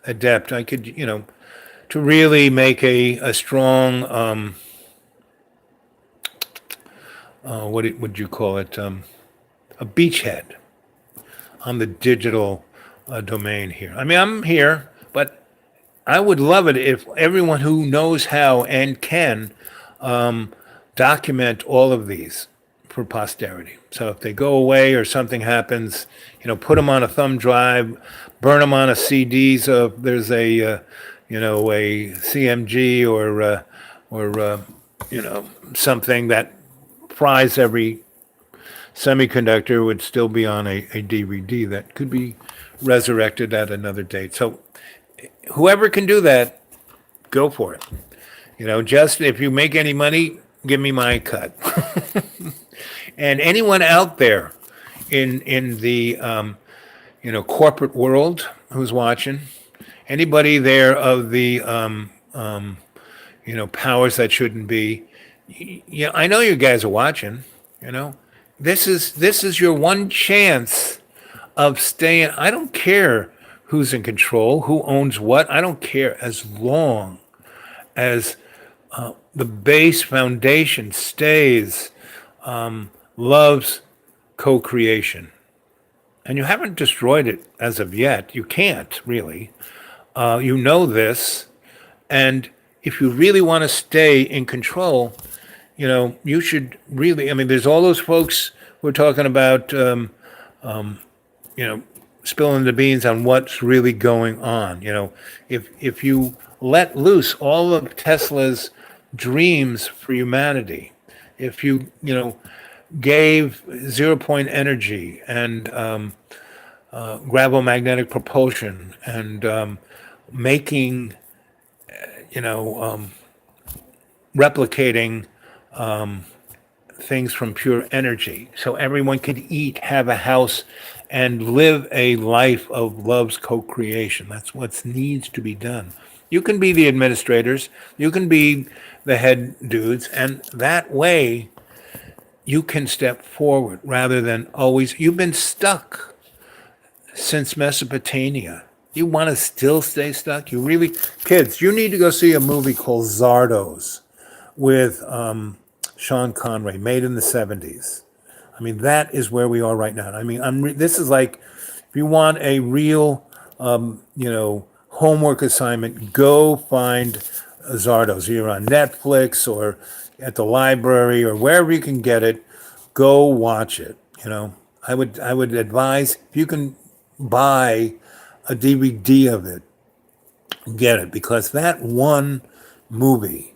adept, I could, to really make a strong, what would you call it? A beachhead on the digital domain here. I mean, I'm here, but I would love it if everyone who knows how and can document all of these for posterity. So if they go away or something happens, put them on a thumb drive, burn them on a CD. So if there's a CMG or something that fries every semiconductor, would still be on a DVD that could be resurrected at another date. So whoever can do that, go for it. Just if you make any money, give me my cut. And anyone out there in the corporate world who's watching, anybody there of the powers that shouldn't be, I know you guys are watching. This is your one chance of staying. I don't care who's in control, who owns what. I don't care, as long as the base foundation stays, loves co-creation. And you haven't destroyed it as of yet. You can't, really. You know this. And if you really want to stay in control, you should really, there's all those folks who are talking about, spilling the beans on what's really going on. If you let loose all of Tesla's dreams for humanity, if you, gave 0-point energy and gravomagnetic propulsion and making, replicating things from pure energy, so everyone could eat, have a house, and live a life of love's co-creation. That's what needs to be done. You can be the administrators, you can be the head dudes, and that way you can step forward rather than always, you've been stuck since Mesopotamia. You want to still stay stuck? You really, kids, you need to go see a movie called Zardos with Sean Connery, made in the 70s. I mean, that is where we are right now. I mean, this is like, if you want a real, homework assignment, go find Zardos, either on Netflix or at the library or wherever you can get it. Go watch it. I would advise, if you can buy a DVD of it, get it, because that one movie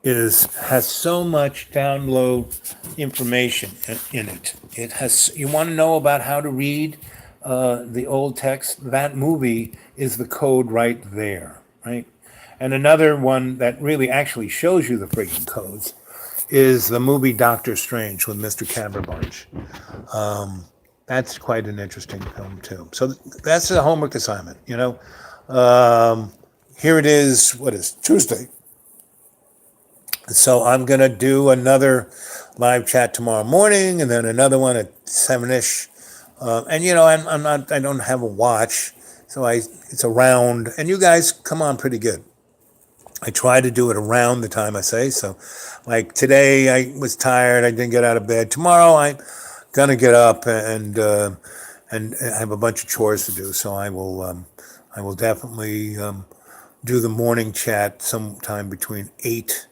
has so much download information in it. It has, you want to know about how to read the old text, that movie is the code right there, right? And another one that really actually shows you the freaking codes is the movie Doctor Strange with Mr. Cumberbatch. That's quite an interesting film too. So that's a homework assignment. Here it is. What is Tuesday? So I'm gonna do another live chat tomorrow morning, and then another one at 7ish. I don't have a watch, so it's around. And you guys come on pretty good. I try to do it around the time I say. So, like today, I was tired. I didn't get out of bed. Tomorrow, I'm gonna get up and have a bunch of chores to do. So I will definitely do the morning chat sometime between 8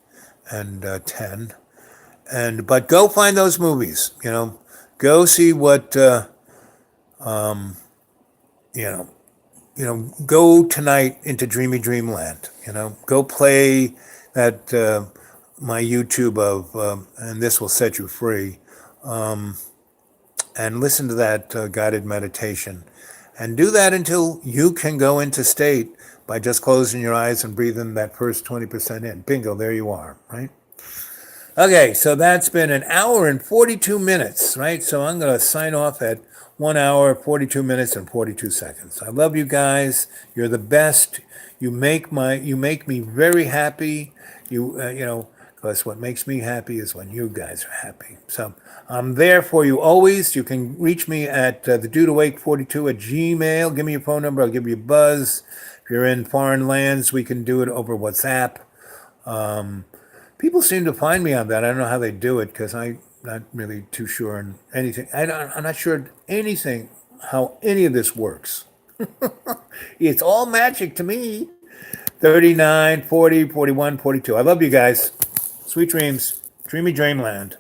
and 10. But go find those movies. Go see what go tonight into Dreamy Dreamland. Go play that my YouTube of and this will set you free, and listen to that guided meditation, and do that until you can go into state by just closing your eyes and breathing that first 20% in. Bingo, there you are, right? Okay, so that's been an hour and 42 minutes, right? So I'm going to sign off at 1 hour, 42 minutes, and 42 seconds. I love you guys. You're the best. You make me very happy. Because what makes me happy is when you guys are happy. So I'm there for you always. You can reach me at the Dude Awake 42 at Gmail. Give me your phone number. I'll give you a buzz. If you're in foreign lands, we can do it over WhatsApp. People seem to find me on that. I don't know how they do it because I'm not really too sure on anything. I'm not sure anything how any of this works. It's all magic to me. 39, 40, 41, 42. I love you guys. Sweet dreams. Dreamy dreamland.